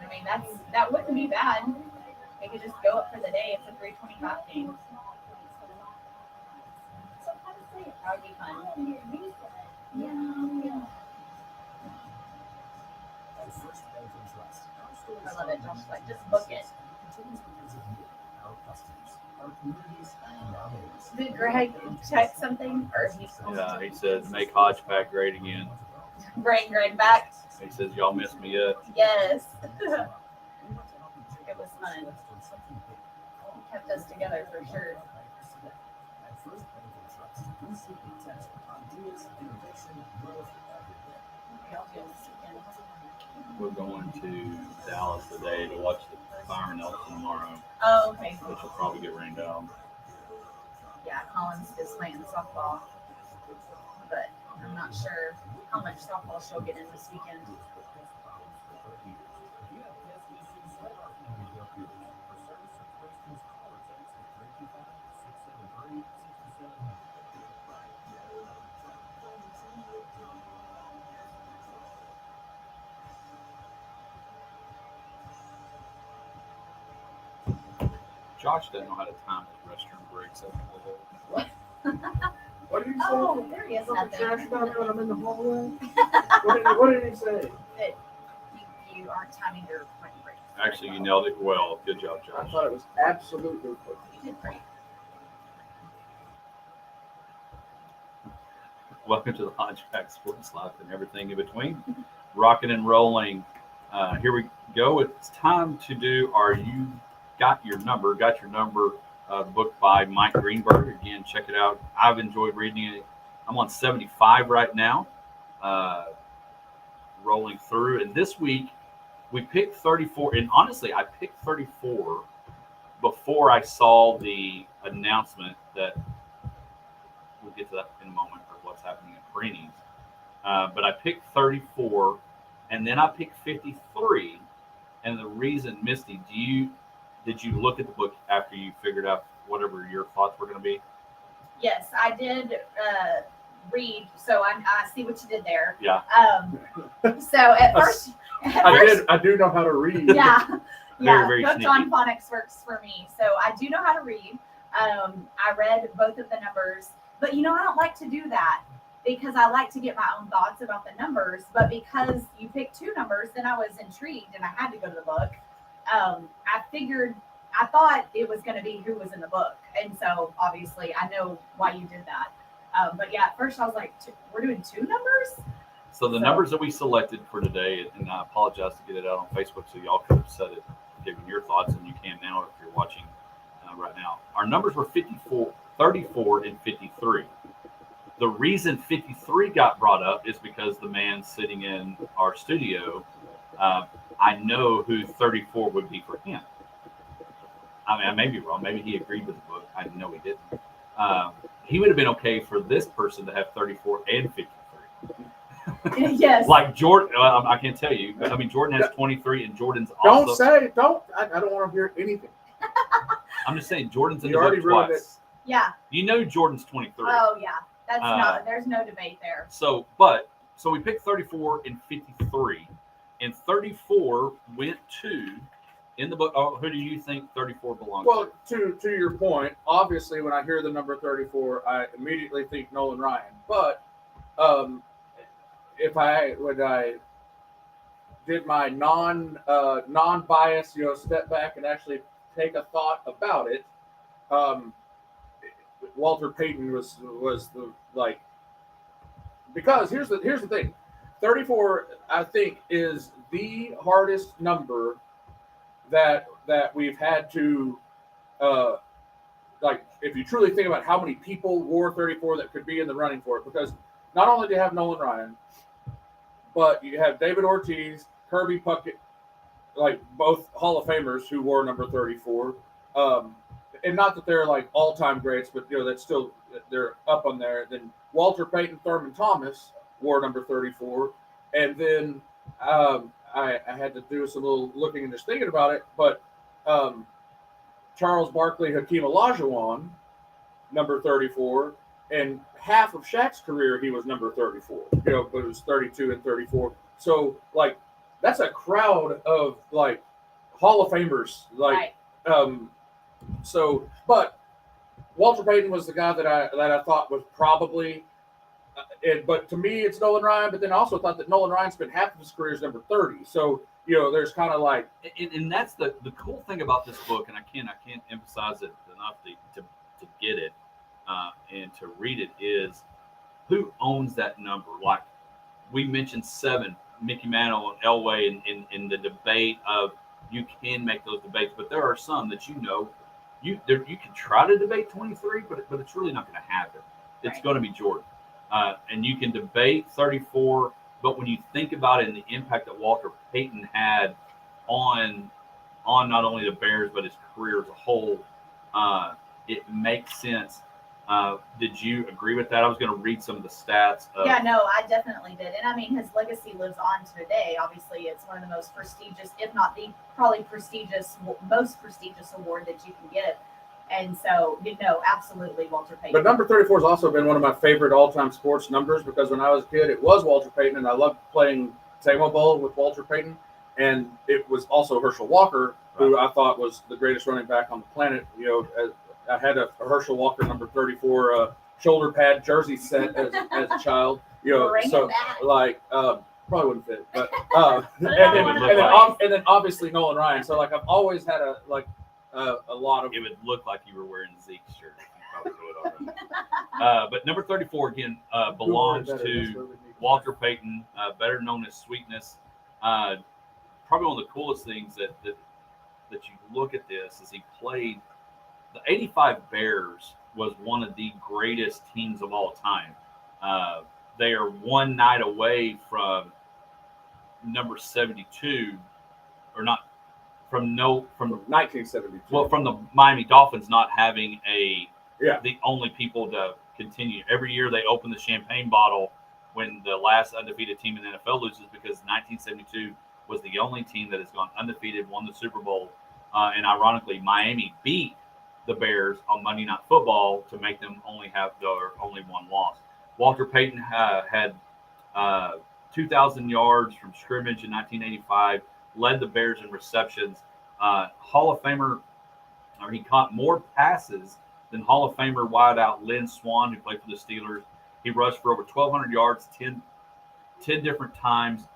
I mean, that wouldn't be bad. They could just go up for the day. It's a 3:25 game. That would be fun. Yeah. I love it. Josh's like, just book it. Did Greg check something, or Yeah, he said make Hodge Pack great again. bring Greg back? He says y'all miss me yet. Yes. It was fun. It kept us together for sure. We're going to Dallas today to watch the Byron Nelson tomorrow, Oh, okay. which will probably get rained out. Yeah, Collins is playing softball, but I'm not sure how much softball she'll get in this weekend. Josh doesn't know how to time his restroom breaks. What did he say? Oh, there he is. Trash Nothing. can when I'm in the hallway. What did he say? That you aren't timing your point break. Actually, you nailed it well. Good job, I Josh. thought it was absolutely perfect. You did great. Welcome to the Hodge Pack Sports Life and everything in between. Rocking and rolling. Here we go. It's time to do our You Got Your Number. Got Your Number book by Mike Greenberg. Again, check it out. I've enjoyed reading it. I'm on 75 right now, rolling through. And this week, we picked 34. And honestly, I picked 34 before I saw the announcement that we'll get to that in a moment of what's happening at Perini's. But I picked 34, and then I picked 53. And the reason, Misty, did you look at the book after you figured out whatever your thoughts were going to be? Yes, I did read, so I see what you did there. Yeah. So at first, I do know how to read. yeah, Very Hooked sneaky. on Phonics works for me. So I do know how to read. I read both of the numbers, but I don't like to do that because I like to get my own thoughts about the numbers. But because you picked 2 numbers, then I was intrigued and I had to go to the book. I thought it was going to be who was in the book. And so obviously I know why you did that. But yeah, at first I was like, we're doing 2 numbers? So the numbers that we selected for today, and I apologize to get it out on Facebook so y'all could have said it, given your thoughts, and you can now if you're watching right now. Our numbers were 54, 34, and 53. The reason 53 got brought up is because the man sitting in our studio, I know who 34 would be for him. I mean, I may be wrong. Maybe he agreed with the book. I know he didn't. He would have been okay for this person to have 34 and 53. Yes. Like Jordan, I can't tell you, but I mean, Jordan has 23, and Jordan's Don't also. say, don't. I don't want to hear anything. I'm just saying, Jordan's in You the already book ruined twice. Yeah. You know, Jordan's 23. Oh yeah. That's not. There's no debate there. So we picked 34 and 53, and 34 went to in the book. Oh, who do you think 34 belongs Well, to your point, obviously, when I hear the number 34, I immediately think Nolan Ryan. But when I did my non-bias, step back and actually take a thought about it, Walter Payton was the because here's the thing, 34 I think is the hardest number that we've had to if you truly think about how many people wore 34 that could be in the running for it, because not only do you have Nolan Ryan, but you have David Ortiz, Kirby Puckett, like both Hall of Famers who wore number 34. And not that they're like all-time greats, but that's still, they're up on there. Then Walter Payton, Thurman Thomas wore number 34, and then I had to do some little looking and just thinking about it. But Charles Barkley, Hakeem Olajuwon, number 34, and half of Shaq's career he was number 34. But it was 32 and 34. So that's a crowd of Hall of Famers, Right. But Walter Payton was the guy that I thought was probably, but to me it's Nolan Ryan. But then I also thought that Nolan Ryan spent half of his career as number 30. So there's kind of and that's the cool thing about this book, and I can't emphasize it enough to get it and to read it, is who owns that number. Like we mentioned 7, Mickey Mantle and Elway in the debate of, you can make those debates, but there are some that you can try to debate 23, but it's really not going to happen. It's going to be Jordan. And you can debate 34, but when you think about it and the impact that Walter Payton had on not only the Bears, but his career as a whole, it makes sense. Did you agree with that? I was going to read some of the stats. Yeah, no, I definitely did. And I mean, his legacy lives on to today. Obviously, it's one of the most prestigious, if not the probably most prestigious award that you can get. And so, absolutely, Walter Payton. But number 34 has also been one of my favorite all-time sports numbers, because when I was a kid, it was Walter Payton, and I loved playing Tamo Bowl with Walter Payton. And it was also Herschel Walker, who I thought was the greatest running back on the planet. I had a Herschel Walker number 34 shoulder pad jersey set as a child. Probably wouldn't fit, but and then obviously Nolan Ryan. So I've always had a lot of. It would look like you were wearing Zeke's shirt. If you probably do it already. But number 34 again belongs to Walter Payton, better known as Sweetness. Probably one of the coolest things that you look at this is he played. The 85 Bears was one of the greatest teams of all time. They are one night away from number 72, or not from 1972. Well, from the Miami Dolphins not having the only people to continue. Every year they open the champagne bottle when the last undefeated team in the NFL loses, because 1972 was the only team that has gone undefeated, won the Super Bowl, and ironically, Miami beat the Bears on Monday Night Football to make them only have their only one loss. Walter Payton had 2,000 yards from scrimmage in 1985, led the Bears in receptions. Hall of Famer, or he caught more passes than Hall of Famer wideout Lynn Swann, who played for the Steelers. He rushed for over 1,200 yards 10 different times.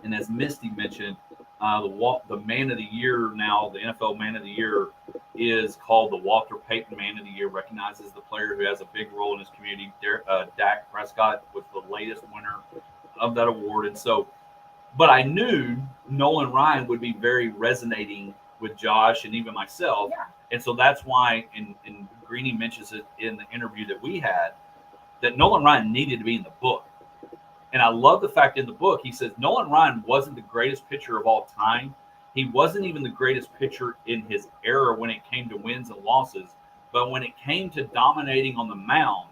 And as Misty mentioned, the Man of the Year now, the NFL Man of the Year, is called the Walter Payton Man of the Year, recognizes the player who has a big role in his community. Dak Prescott was the latest winner of that award. And so, but I knew Nolan Ryan would be very resonating with Josh and even myself. Yeah. And so that's why, and Greeny mentions it in the interview that we had, that Nolan Ryan needed to be in the book. And I love the fact in the book, he says Nolan Ryan wasn't the greatest pitcher of all time. He wasn't even the greatest pitcher in his era when it came to wins and losses. But when it came to dominating on the mound,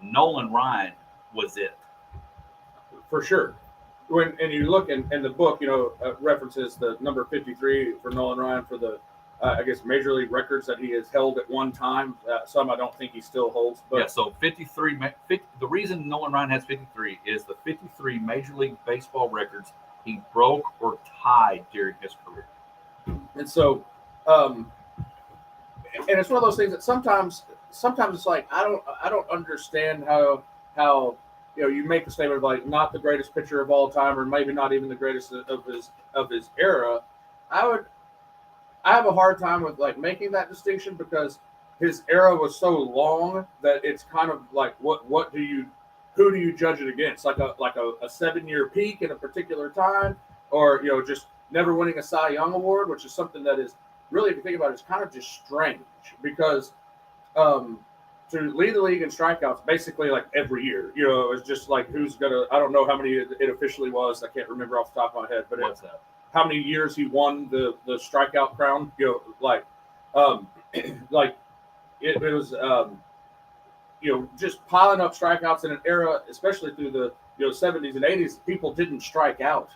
Nolan Ryan was it. For sure. And you look in the book, references the number 53 for Nolan Ryan for the, I guess, major league records that he has held at one time. Some I don't think he still holds. But yeah, so 53. The reason Nolan Ryan has 53 is the 53 Major League Baseball records he broke or tied during his career. And so, and it's one of those things that sometimes it's like I don't understand how you make the statement of like not the greatest pitcher of all time, or maybe not even the greatest of his era. I have a hard time with like making that distinction because his era was so long that it's kind of like who do you judge it against? Like a 7-year peak in a particular time, or just never winning a Cy Young award, which is something that is really, if you think about it, it's kind of just strange because to lead the league in strikeouts basically like every year, it's just like who's gonna, I don't know how many it officially was, I can't remember off the top of my head, but What's that? How many years he won the strikeout crown, like it was just piling up strikeouts in an era, especially through the 70s and 80s, people didn't strike out,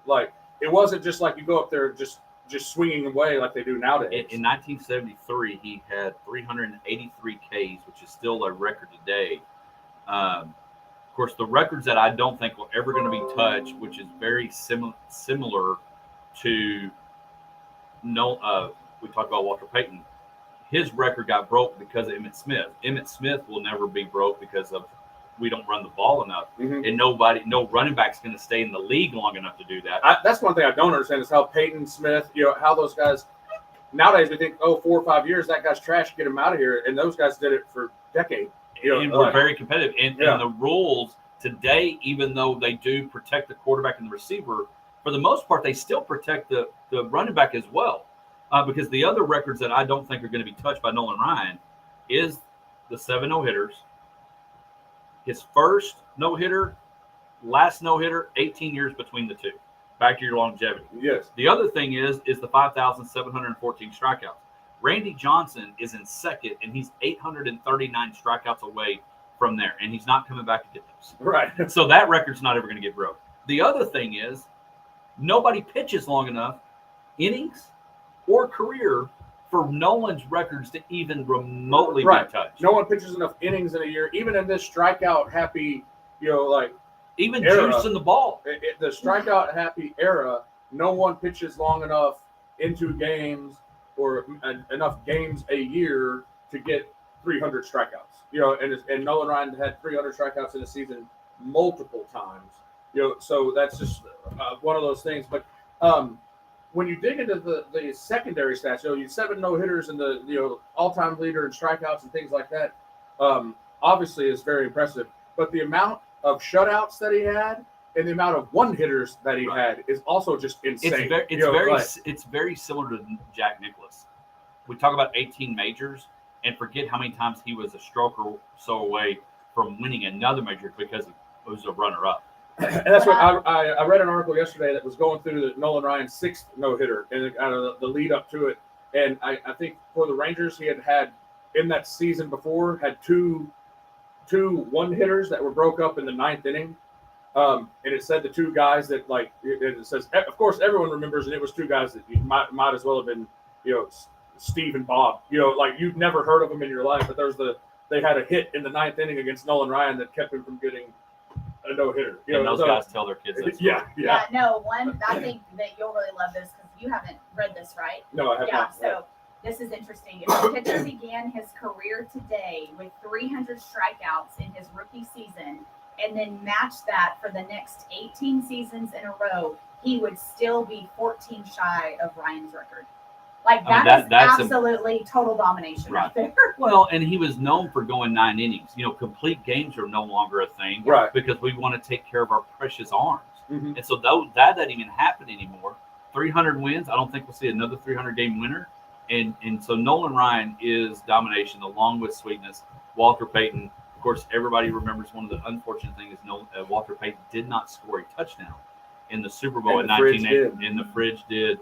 like it wasn't just like you go up there just swinging away like they do nowadays. In 1973, he had 383 Ks, which is still a record today. Of course, the records that I don't think will ever going to be touched, which is very similar to we talked about Walter Payton. His record got broke because of Emmitt Smith. Emmitt Smith will never be broke because of we don't run the ball enough, and no running back's going to stay in the league long enough to do that. That's one thing I don't understand is how Peyton Smith, how those guys nowadays we think, 4 or 5 years that guy's trash, get him out of here, and those guys did it for decades. And we're very competitive. And the rules today, even though they do protect the quarterback and the receiver, for the most part, they still protect the running back as well. Because the other records that I don't think are going to be touched by Nolan Ryan is the 7 no-hitters, his first no-hitter, last no-hitter, 18 years between the two. Back to your longevity. Yes. The other thing is the 5,714 strikeouts. Randy Johnson is in second, and he's 839 strikeouts away from there, and he's not coming back to get those. Right. So that record's not ever going to get broke. The other thing is nobody pitches long enough, innings or career, for Nolan's records to even remotely be touched. No one pitches enough innings in a year, even in this strikeout happy, even era, juice in the ball. The strikeout happy era, no one pitches long enough into games or enough games a year to get 300 strikeouts. And Nolan Ryan had 300 strikeouts in a season multiple times. So that's just one of those things. But when you dig into the secondary stats, you 7 no-hitters and the all-time leader in strikeouts and things like that, obviously is very impressive. But the amount of shutouts that he had and the amount of one-hitters that he had is also just insane. It's very similar to Jack Nicklaus. We talk about 18 majors and forget how many times he was a stroke or so away from winning another major because he was a runner-up. And that's what I read an article yesterday that was going through the Nolan Ryan 6th no-hitter and out of the lead up to it. And I think for the Rangers, he had in that season before, had two one-hitters that were broke up in the 9th inning. And it said the two guys that, it says, of course, everyone remembers, and it was two guys that you might as well have been, Steve and Bob. You've never heard of them in your life, but they had a hit in the 9th inning against Nolan Ryan that kept him from getting a no-hitter. And those guys tell their kids that. Yeah. No, I think that you'll really love this because you haven't read this, right? No, I have not. So this is interesting. If the pitcher began his career today with 300 strikeouts in his rookie season and then matched that for the next 18 seasons in a row, he would still be 14 shy of Ryan's record. Like I mean, that is that's absolutely total domination right there. Well, and he was known for going 9 innings. You know, complete games are no longer a thing, Right. Because we want to take care of our precious arms, Mhm. and so that doesn't even happen anymore. 300 wins. I don't think we'll see another 300 game winner, and so Nolan Ryan is domination along with sweetness. Walter Payton, of course, everybody remembers one of the unfortunate things is Walter Payton did not score a touchdown in the Super Bowl And in the Fridge 1980, and the Fridge did.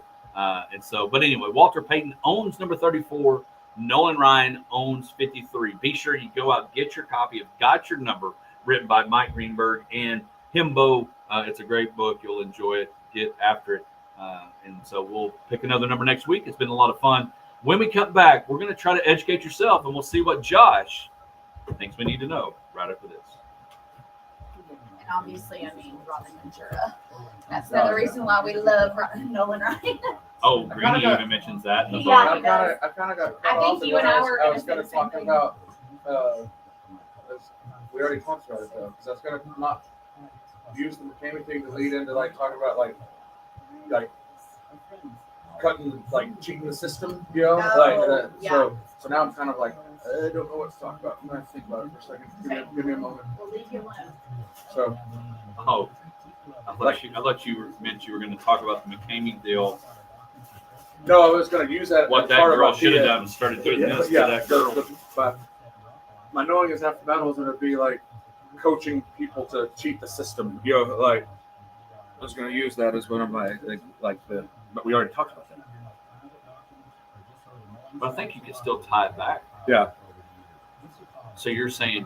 And so, but anyway, Walter Payton owns number 34. Nolan Ryan owns 53. Be sure you go out, get your copy of Got Your Number, written by Mike Greenberg and Himbo. It's a great book. You'll enjoy it. Get after it. And so we'll pick another number next week. It's been a lot of fun. When we come back, we're going to try to educate yourself, and we'll see what Josh thinks we need to know right after this. And obviously, I mean, Robin Ventura. That's another reason why we love Nolan Ryan. Oh, I Greeny kinda got- even mentions that in the Yeah, book. he does. I kind of got. I cut think off you and I were I was gonna going say to the talk same thing. about. We already talked about it though, because I was going to not use the McCamey thing to lead into like talking about like cutting like cheating the system, you know, Oh, yeah. So now I'm kind of like I don't know what to talk about. I'm going to think about it for a second. Give me a moment. We'll leave you alone. So Oh, I thought you meant you were going to talk about the McCamey deal. no, I was going to use that. What as that part of girl my should have PA. done and started doing this Yeah, to that girl. but my knowing is half the battle is going to be like coaching people to cheat the system. You know, like I was going to use that as one of my but we already talked about that. But I think you can still tie it back. Yeah. So you're saying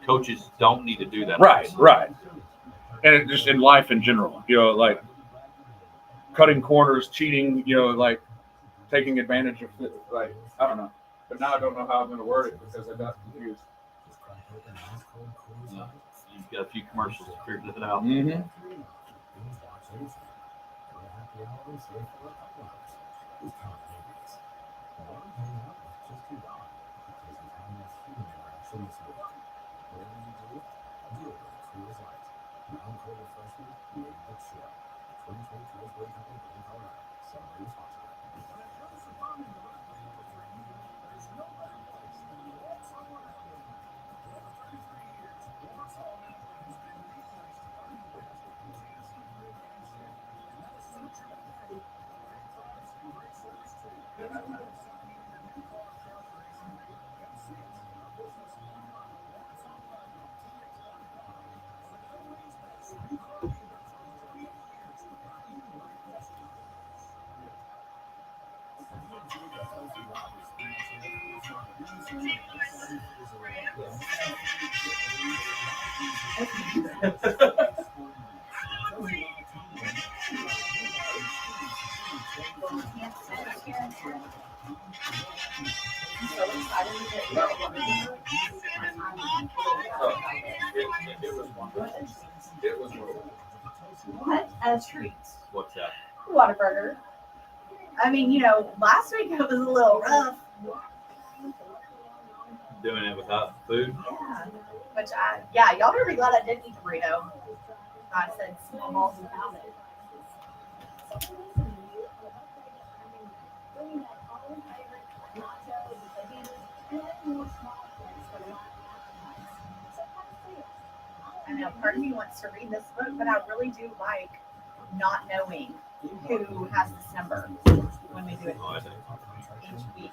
coaches don't need to do that. Right. And it just in life in general, you know, like cutting corners, cheating, you know, like taking advantage of like I don't know. But now I don't know how I'm going to word it because I got confused. You've got a few commercials to figure that out. Mm-hmm. It was What a treat. What's that? Whataburger. I mean, you know, last week it was a little rough. Doing it without food? Yeah. Y'all better be glad I didn't eat the burrito. I said small balls without it. I know part of me wants to read this book, but I really do like not knowing who has this number when we do it Oh, I think. each week.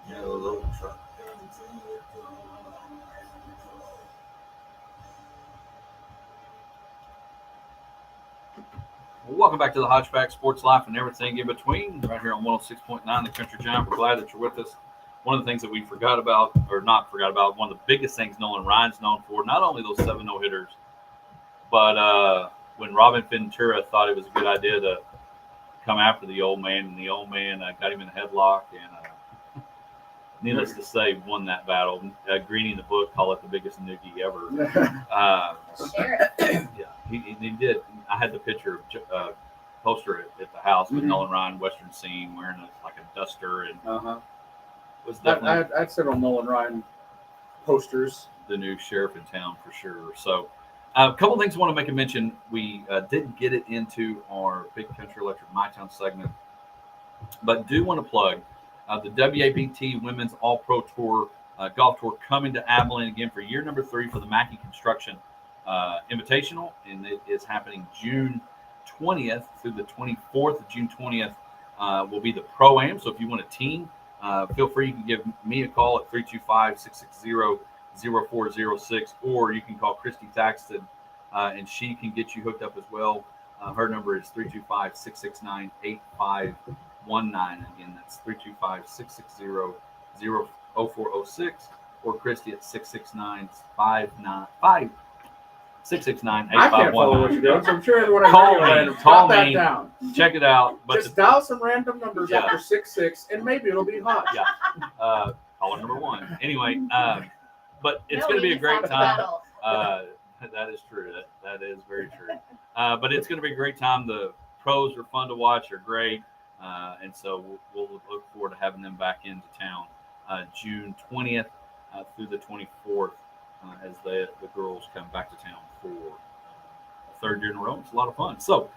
Yeah, a little truck. Welcome back to the Hodge Pack Sports Life and everything in between, right here on 106.9 The Country Giant. We're glad that you're with us. One of the things that we forgot about, or not forgot about, one of the biggest things Nolan Ryan's known for, not only those 7 no-hitters, but when Robin Ventura thought it was a good idea to come after the old man, and the old man got him in a headlock, and needless to say, won that battle. Greeny in the book called it the biggest noogie ever. Share it. Yeah, he did. I had the picture of poster at the house with Nolan Ryan, Western Scene, wearing like a duster, and was definitely I'd sit on Nolan Ryan posters. the new sheriff in town for sure. So, a couple of things I want to make a mention. We didn't get it into our Big Country Electric My Town segment, but do want to plug the WABT Women's All Pro Tour Golf Tour coming to Abilene again for year number 3 for the Mackey Construction Invitational, and it is happening June 20th through the 24th of June 20th will be the Pro-Am. So if you want a team, feel free. You can give me a call at 325-660-0406, or you can call Christy Thaxton, and she can get you hooked up as well. Her number is 325-669-8519. Again, that's 325-660-0406, or Christy at 669-595. 669-8519. I can't follow what you're doing, so I'm sure everyone at Call Radio me, Land, call jot that me. down. Check it out. But Just dial some random numbers Yeah. after 66, and maybe it'll be hot. yeah, caller number 1. Anyway, but it's No, going to be we a great just time. battle. That is true. That is very true. But it's going to be a great time. The pros are fun to watch. They're great. And so we'll look forward to having them back into town June 20th through the 24th as the girls come back to town for a third year in a row. It's a lot of fun. So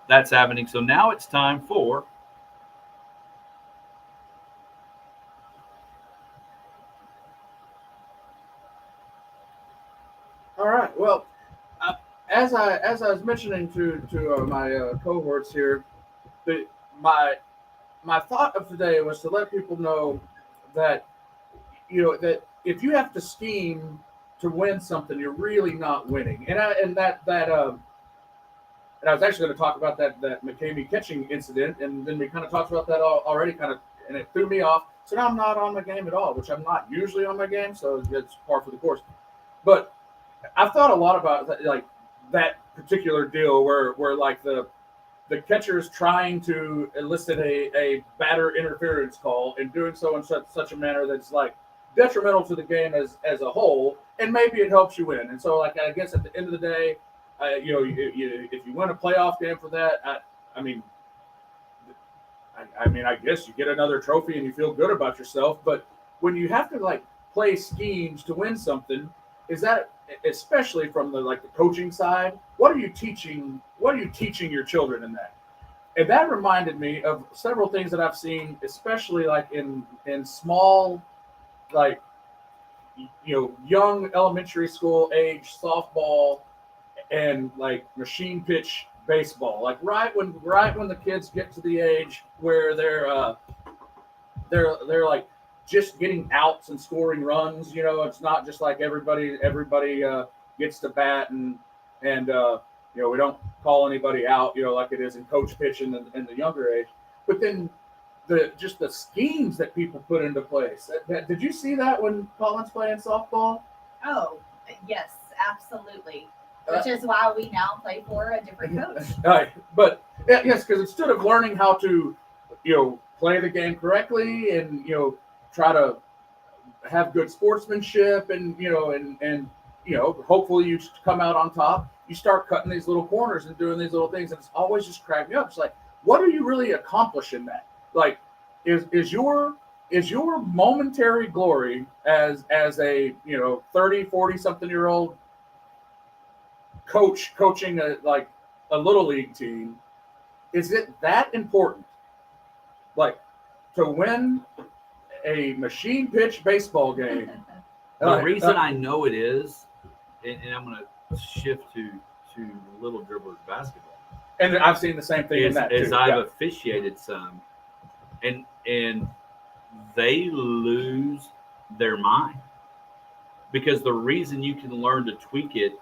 that's happening. So now it's time for All right. Well, as I was mentioning to my cohorts here, my thought of today was to let people know that that if you have to scheme to win something, you're really not winning. And I was actually going to talk about that McCamey catching incident, and then we kind of talked about that already, and it threw me off. So now I'm not on my game at all, which I'm not usually on my game, so it's par for the course. But I've thought a lot about that particular deal where like the catcher is trying to elicit a batter interference call, and doing so in such a manner that's like detrimental to the game as a whole, and maybe it helps you win. And so, like, I guess at the end of the day, if you win a playoff game for that, I guess you get another trophy and you feel good about yourself. But when you have to play schemes to win something, is that, especially from the coaching side, what are you teaching your children in that? And that reminded me of several things that I've seen, especially in small, young elementary school age softball and machine pitch baseball. Right when the kids get to the age where they're just getting outs and scoring runs. It's not just like everybody gets to bat and we don't call anybody out, like it is in coach pitch in the younger age. But then the schemes that people put into place. Did you see that when Colin's playing softball? Oh, yes, absolutely. Which is why we now play for a different coach. But yes, because instead of learning how to, play the game correctly and try to have good sportsmanship and hopefully you come out on top, you start cutting these little corners and doing these little things, and it's always just cracking me up. It's like, what are you really accomplishing that? Is your momentary glory as a 30, 40 something year old coaching a little league team, is it that important to win a machine pitch baseball game? the reason I know it is, and I'm going to shift to little dribblers basketball. And I've seen the same thing in that too. As I've officiated some, and they lose their mind, because the reason you can learn to tweak it,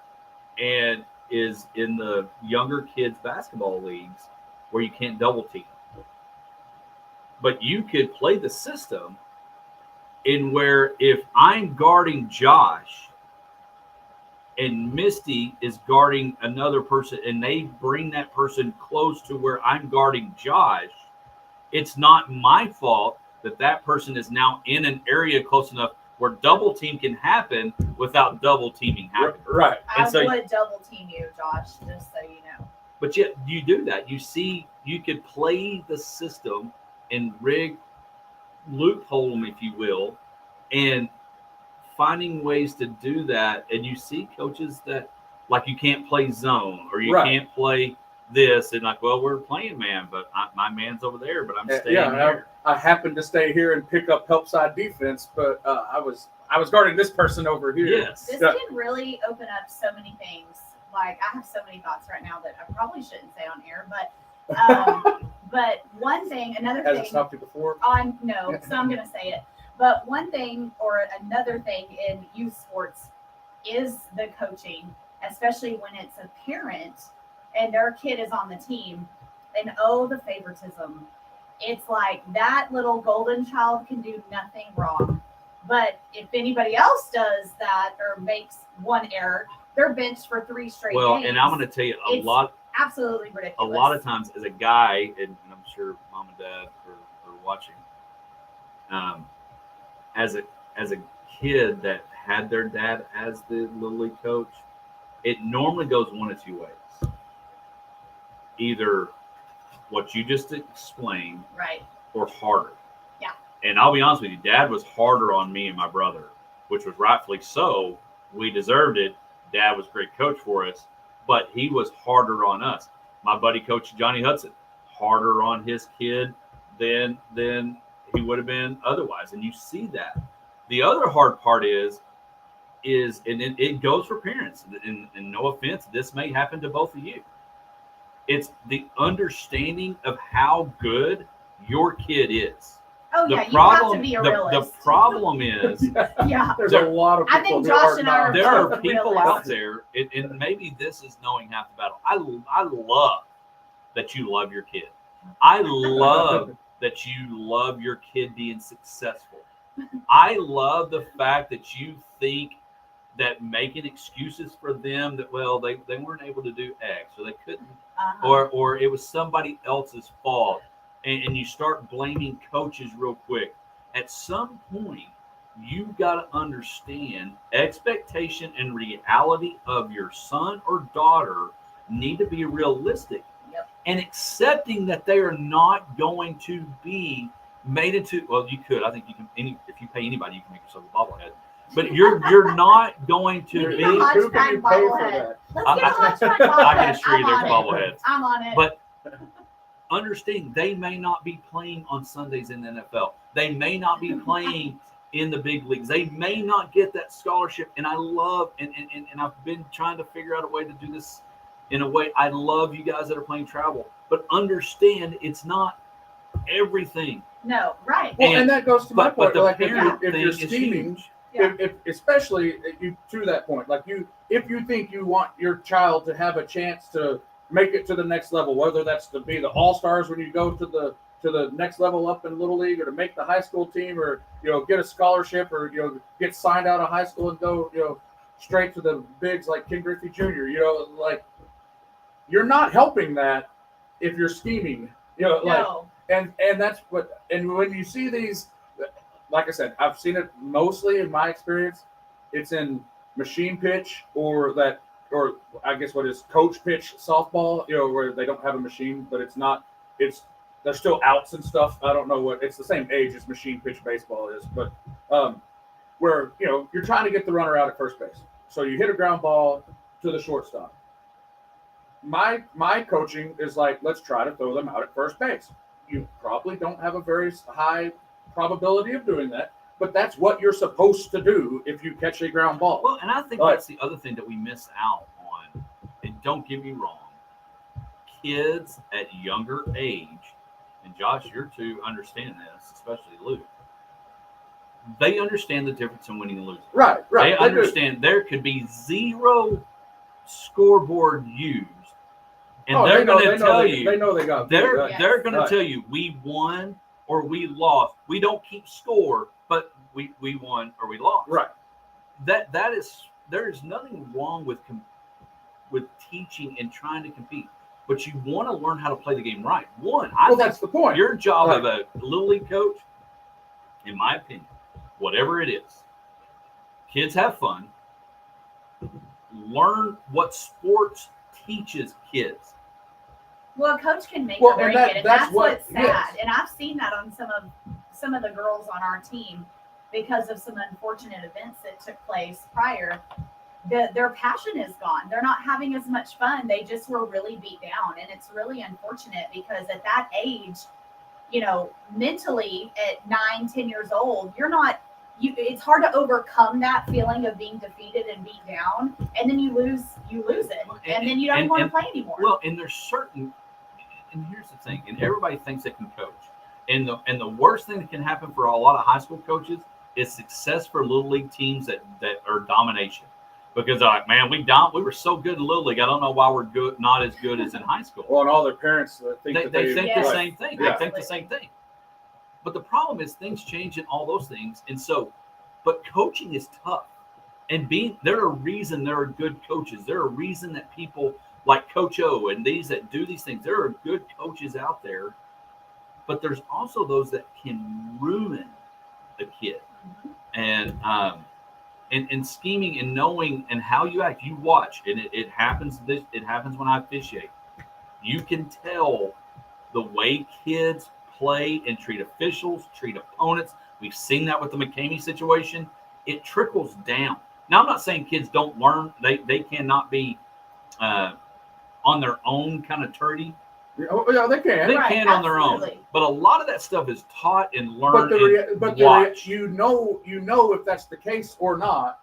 and is in the younger kids basketball leagues where you can't double team. But you could play the system in where if I'm guarding Josh and Misty is guarding another person and they bring that person close to where I'm guarding Josh, it's not my fault that that person is now in an area close enough where double team can happen without double teaming happening. Right. I And so- would double team you, Josh, just so you know. But yet you do that. You see, you could play the system and rig, loophole them, if you will, and finding ways to do that. And you see coaches that, like, you can't play zone or you Right. can't play this. And like, well, we're playing man, but my man's over there, but I'm staying here. I happened to stay here and pick up help side defense, but I was guarding this person over here. Yes. This Yeah. can really open up so many things. Like, I have so many thoughts right now that I probably shouldn't say on air, but one thing, another Has it thing. stopped you before? No, so I'm gonna say it. But one thing or another thing in youth sports is the coaching, especially when it's a parent and their kid is on the team, and the favoritism. It's like that little golden child can do nothing wrong. But if anybody else does that or makes one error, they're benched for 3 straight games. And I'm going to tell you It's absolutely ridiculous. a lot of times as a guy, and I'm sure mom and dad are watching, as a kid that had their dad as the little league coach, it normally goes one of two ways. Either what you just explained, right. or harder. Yeah. And I'll be honest with you, Dad was harder on me and my brother, which was rightfully so. We deserved it. Dad was a great coach for us, but he was harder on us. My buddy coach Johnny Hudson, harder on his kid than he would have been otherwise. And you see that. The other hard part is and it goes for parents, and no offense, this may happen to both of you. It's the understanding of how good your kid is. Oh, The yeah, you problem, have to be a the realist. problem is Yeah. There's a lot of people I think who Josh and I are not. there are both people realists. out there, and maybe this is knowing half the battle. I love that you love your kid. I love that you love your kid being successful. I love the fact that you think that making excuses for them that, well, they weren't able to do X or they couldn't, or it was somebody else's fault, and you start blaming coaches real quick. At some point, you got to understand expectation and reality of your son or daughter need to be realistic. Yep. And accepting that they are not going to be made into, well, you could, I think you can, if you pay anybody, you can make yourself a bobblehead. But you're not going to We be. need a Hodge Who Pack can you pay for bobblehead. that? Let's get a Hodge Pack bobblehead. I can assure you I'm there's on it. bobbleheads. I'm on it. But understand, they may not be playing on Sundays in the NFL. They may not be playing in the big leagues. They may not get that scholarship. And I love, and I've been trying to figure out a way to do this in a way. I love you guys that are playing travel. But understand, it's not everything. No, right. Well, and that goes to my But point. the Like, parent if thing you're is scheming, huge. Yeah. if especially you to that point, like if you think you want your child to have a chance to make it to the next level, whether that's to be the all-stars when you go to the next level up in Little League, or to make the high school team, or get a scholarship, or get signed out of high school and go straight to the bigs like Ken Griffey Jr. Like, you're not helping that if you're scheming. No. And that's what, and when you see these, like I said, I've seen it mostly in my experience. It's in machine pitch or I guess what is coach pitch softball, where they don't have a machine, but there's still outs and stuff. I don't know what, it's the same age as machine pitch baseball is, but where, you're trying to get the runner out at first base. So you hit a ground ball to the shortstop. My coaching is like, let's try to throw them out at first base. You probably don't have a very high probability of doing that, but that's what you're supposed to do if you catch a ground ball. Well, and I think that's the other thing that we miss out on. And don't get me wrong, kids at younger age, and Josh, you're to understand this, especially Luke, they understand the difference in winning and losing. Right. They understand there could be zero scoreboard used, and Oh, they're they know- going to they know tell they- you they know they got beat, they're right? Yes. they're going Right. to tell you we won or we lost. We don't keep score, but we won or we lost. Right. That is, there is nothing wrong with teaching and trying to compete, but you want to learn how to play the game right. I Well, think that's the point. your job Right. of a little league coach, in my opinion, whatever it is, kids have fun. Learn what sports teaches kids. Well, a coach can make Well, or break and it, and that's that's what- what's sad. yes. And I've seen that on some of the girls on our team because of some unfortunate events that took place prior. Their passion is gone. They're not having as much fun. They just were really beat down, and it's really unfortunate because at that age, mentally at 9-10 years old, it's hard to overcome that feeling of being defeated and beat down, and then you lose it, and then you don't want to play anymore. Well, and there's certain, and here's the thing, and everybody thinks they can coach, and the worst thing that can happen for a lot of high school coaches is success for little league teams that are domination, because they're like, man, we were so good in little league. I don't know why we're not as good as in high school. Well, and all their parents think They that think Yes. the same thing. They Yeah. think the same thing. But the problem is things change and all those things. And so, but coaching is tough. And there are a reason there are good coaches. There are a reason that people like Coach O and these that do these things, there are good coaches out there. But there's also those that can ruin the kid. Mhm. And scheming and knowing and how you act. You watch, and it happens. It happens when I officiate. You can tell the way kids play and treat officials, treat opponents. We've seen that with the McCamey situation. It trickles down. Now, I'm not saying kids don't learn. They cannot be on their own kind of turdy. Oh, yeah, they can. They Right, can on their own. absolutely. But a lot of that stuff is taught and learned and but watched. you know if that's the case or not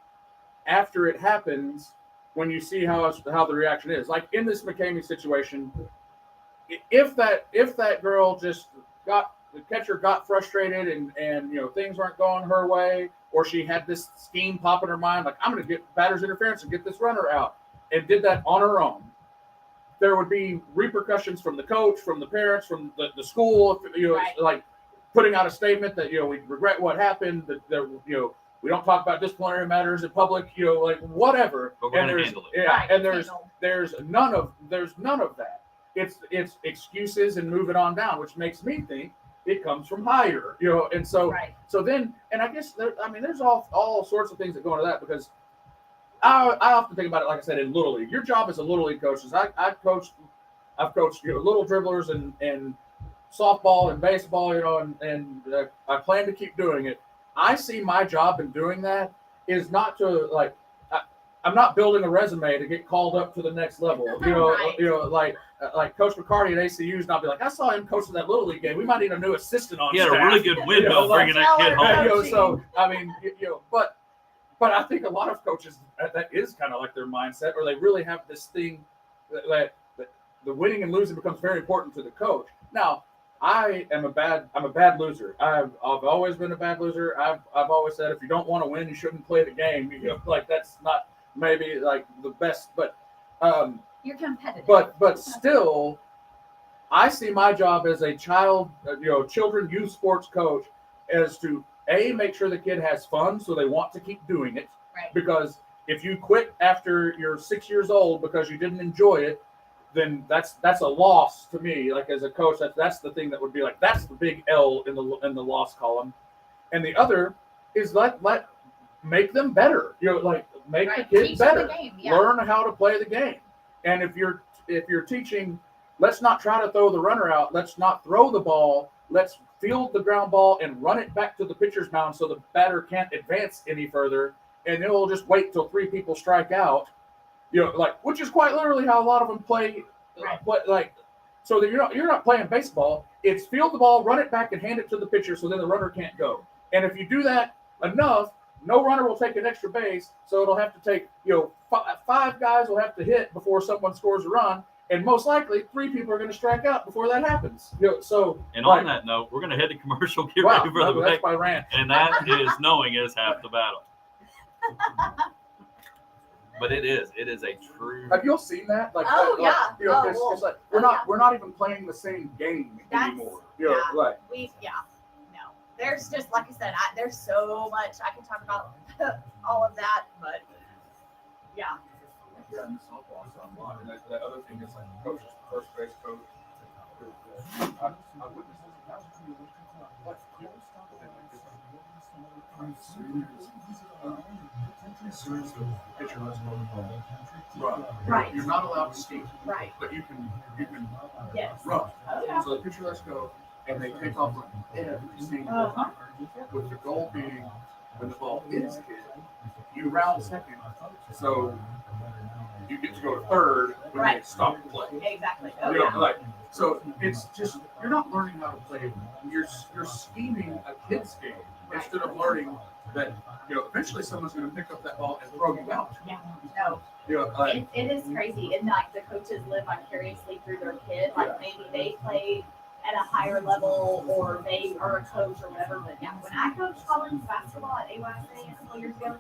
after it happens when you see how the reaction is. Like in this McCamey situation, if that girl just the catcher got frustrated and things weren't going her way, or she had this scheme pop in her mind, like I'm going to get batter's interference and get this runner out, and did that on her own, there would be repercussions from the coach, from the parents, from the school. Right. Like putting out a statement that we regret what happened. That we don't talk about disciplinary matters in public. Like whatever. But we're And gonna there's- handle it. Yeah, Right, and handle. there's none of that. It's excuses and moving on down, which makes me think it comes from higher. And so Right. so then, and I guess there's all sorts of things that go into that, because I often think about it, like I said, in Little League. Your job as a Little League coach is I've coached little dribblers and softball and baseball, and I plan to keep doing it. I see my job in doing that is not to I'm not building a resume to get called up to the next level. Right. Like Coach McCarty at ACU's not be like, I saw him coaching that Little League game. We might need a new assistant on He had a staff. really good windmill like- bringing that kid home. So I mean, but I think a lot of coaches, that is kind of like their mindset, or they really have this thing that the winning and losing becomes very important to the coach. Now, I'm a bad loser. I've always been a bad loser. I've always said if you don't want to win, you shouldn't play the game. Like that's not maybe like the best, but You're competitive. but still, I see my job as a children youth sports coach as to make sure the kid has fun, so they want to keep doing it. Right. Because if you quit after you're 6 years old because you didn't enjoy it, then that's a loss to me. Like as a coach, that's the thing that would be like, that's the big L in the loss column. And the other is let make them better. Make Right. the kid Teach them better. the game, yeah. Learn how to play the game. And if you're teaching, let's not try to throw the runner out. Let's not throw the ball. Let's field the ground ball and run it back to the pitcher's mound so the batter can't advance any further. And then we'll just wait till 3 people strike out. Which is quite literally how a lot of them play. Right. So that you're not playing baseball. It's field the ball, run it back, and hand it to the pitcher so then the runner can't go. And if you do that enough, no runner will take an extra base. So it'll have to take 5 guys will have to hit before someone scores a run, and most likely 3 people are going to strike out before that happens. And on that note, we're going to head to commercial, get wow, ready for the that's break. my rant. And that is knowing is half the battle. But it is a true. Have you all seen that? Like, Oh, like, yeah. You know, Oh, it's well, like oh, we're not even playing the same game That's- anymore. You know, yeah. like No. There's just, like I said, there's so much I can talk about all of that, but yeah. yeah, and softball stuff. And that other thing is like coaches, first base coach. I witnessed this past year. What? As soon as the pitcher lets go of the ball, run. Right. You're not allowed to skate, Right. but you can Yes. run. Oh, yeah. So the pitcher lets go, and they take off every single time, with the goal being when the ball is hit, you round second, so you get to go to third when Right. they stop the play. Exactly. Oh, You know, yeah. like, so it's just you're not learning how to play. You're scheming a kid's game instead of learning that eventually someone's going to pick up that ball and throw you out. Yeah. No. You know, like, It is crazy. And like the coaches live vicariously through their kid. Like maybe they play at a higher level or they are a coach or whatever. But yeah, when I coached college basketball at AYSA a couple years ago,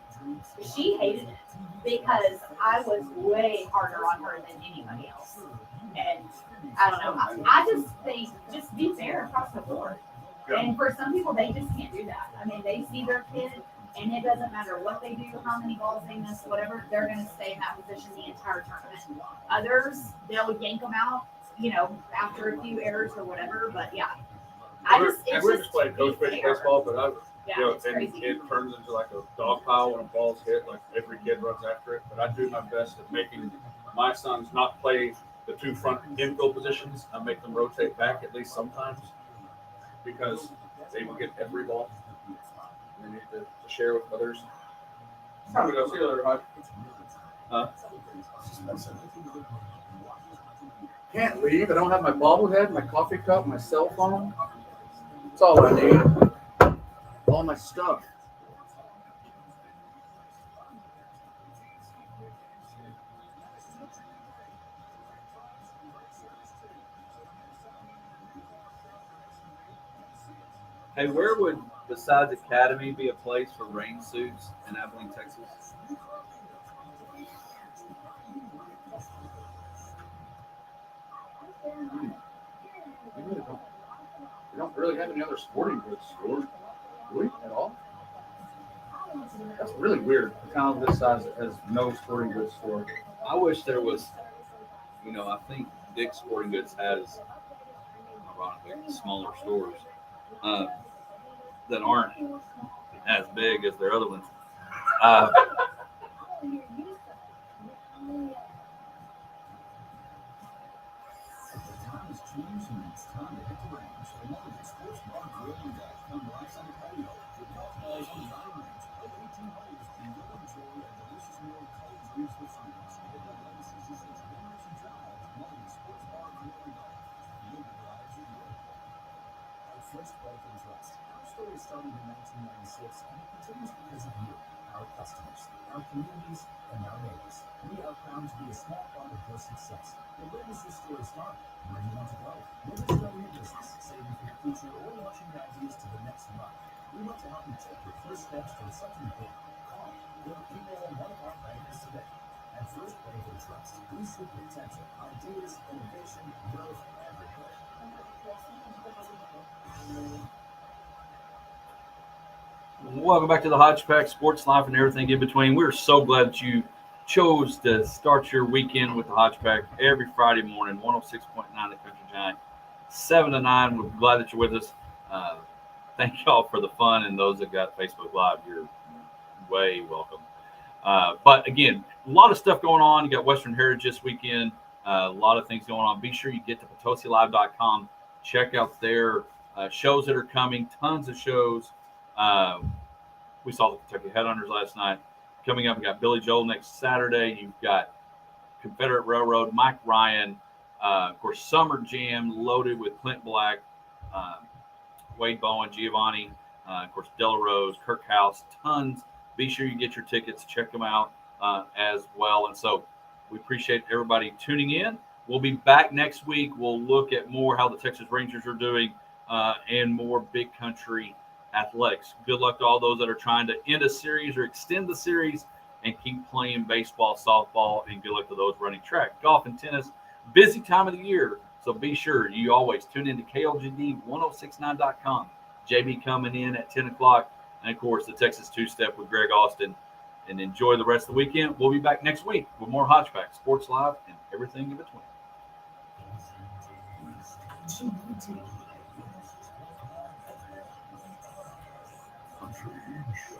she hated it because I was way harder on her than anybody else. And I don't know. I just think just be fair across the board. And for some people, they just can't do that. I mean, they see their kid, and it doesn't matter what they do, how many balls they miss, whatever, they're going to stay in that position the entire tournament. Others, they'll yank them out, after a few errors or whatever. But yeah, we're just playing coach baseball, but it's and crazy. it turns into like a dog pile when a ball's hit. Like every kid runs after it, but I do my best at making my sons not play the two front infield positions. I make them rotate back at least sometimes because they will get every ball. They need to share with others. It's time to go. See you later, Hodge. Can't leave. I don't have my bobblehead, my coffee cup, my cell phone. That's all I need. All my stuff. Hey, where would, besides Academy, be a place for rain suits in Abilene, Texas? We don't really have any other sporting goods stores, do we, at all? That's really weird. A town of this size that has no sporting goods store. I wish there was, I think Dick's Sporting Goods has, ironically, smaller stores that aren't as big as their other ones. First Break and Trust. Our story started in 1996 and it continues because of you, our customers, our communities, and our neighbors. We are proud to be a small part of your success. But where does this story start? Where do you want to go? Whether starting a business, saving for the future, or launching your ideas to the next level, we want to help you take your first steps towards something big. Call or email one of our bankers today. At First Bank and Trust, we see potential, ideas, innovation, growth everywhere. Welcome back to the Hodge Pack Sports Life and everything in between. We're so glad that you chose to start your weekend with the Hodge Pack every Friday morning, 106.9 The Country Giant, 7 to 9. We're glad that you're with us. Thank y'all for the fun, and those that got Facebook Live, you're way welcome. But again, a lot of stuff going on. You got Western Heritage this weekend. A lot of things going on. Be sure you get to PotosiLive.com. Check out their shows that are coming. Tons of shows. We saw the Kentucky Headhunters last night. Coming up, we got Billy Joel next Saturday. You've got Confederate Railroad, Mike Ryan. Of course, Summer Jam loaded with Clint Black, Wade Bowen, Giovanni, of course, Della Rose, Kirk House, tons. Be sure you get your tickets. Check them out as well. And so we appreciate everybody tuning in. We'll be back next week. We'll look at more how the Texas Rangers are doing and more big country athletics. Good luck to all those that are trying to end a series or extend the series and keep playing baseball, softball, and good luck to those running track, golf, and tennis. Busy time of the year, so be sure you always tune in to KLGD1069.com. JB coming in at 10 o'clock, and of course the Texas Two-Step with Greg Austin. And enjoy the rest of the weekend. We'll be back next week with more Hodge Pack, Sports Live, and everything in between. Country Giants.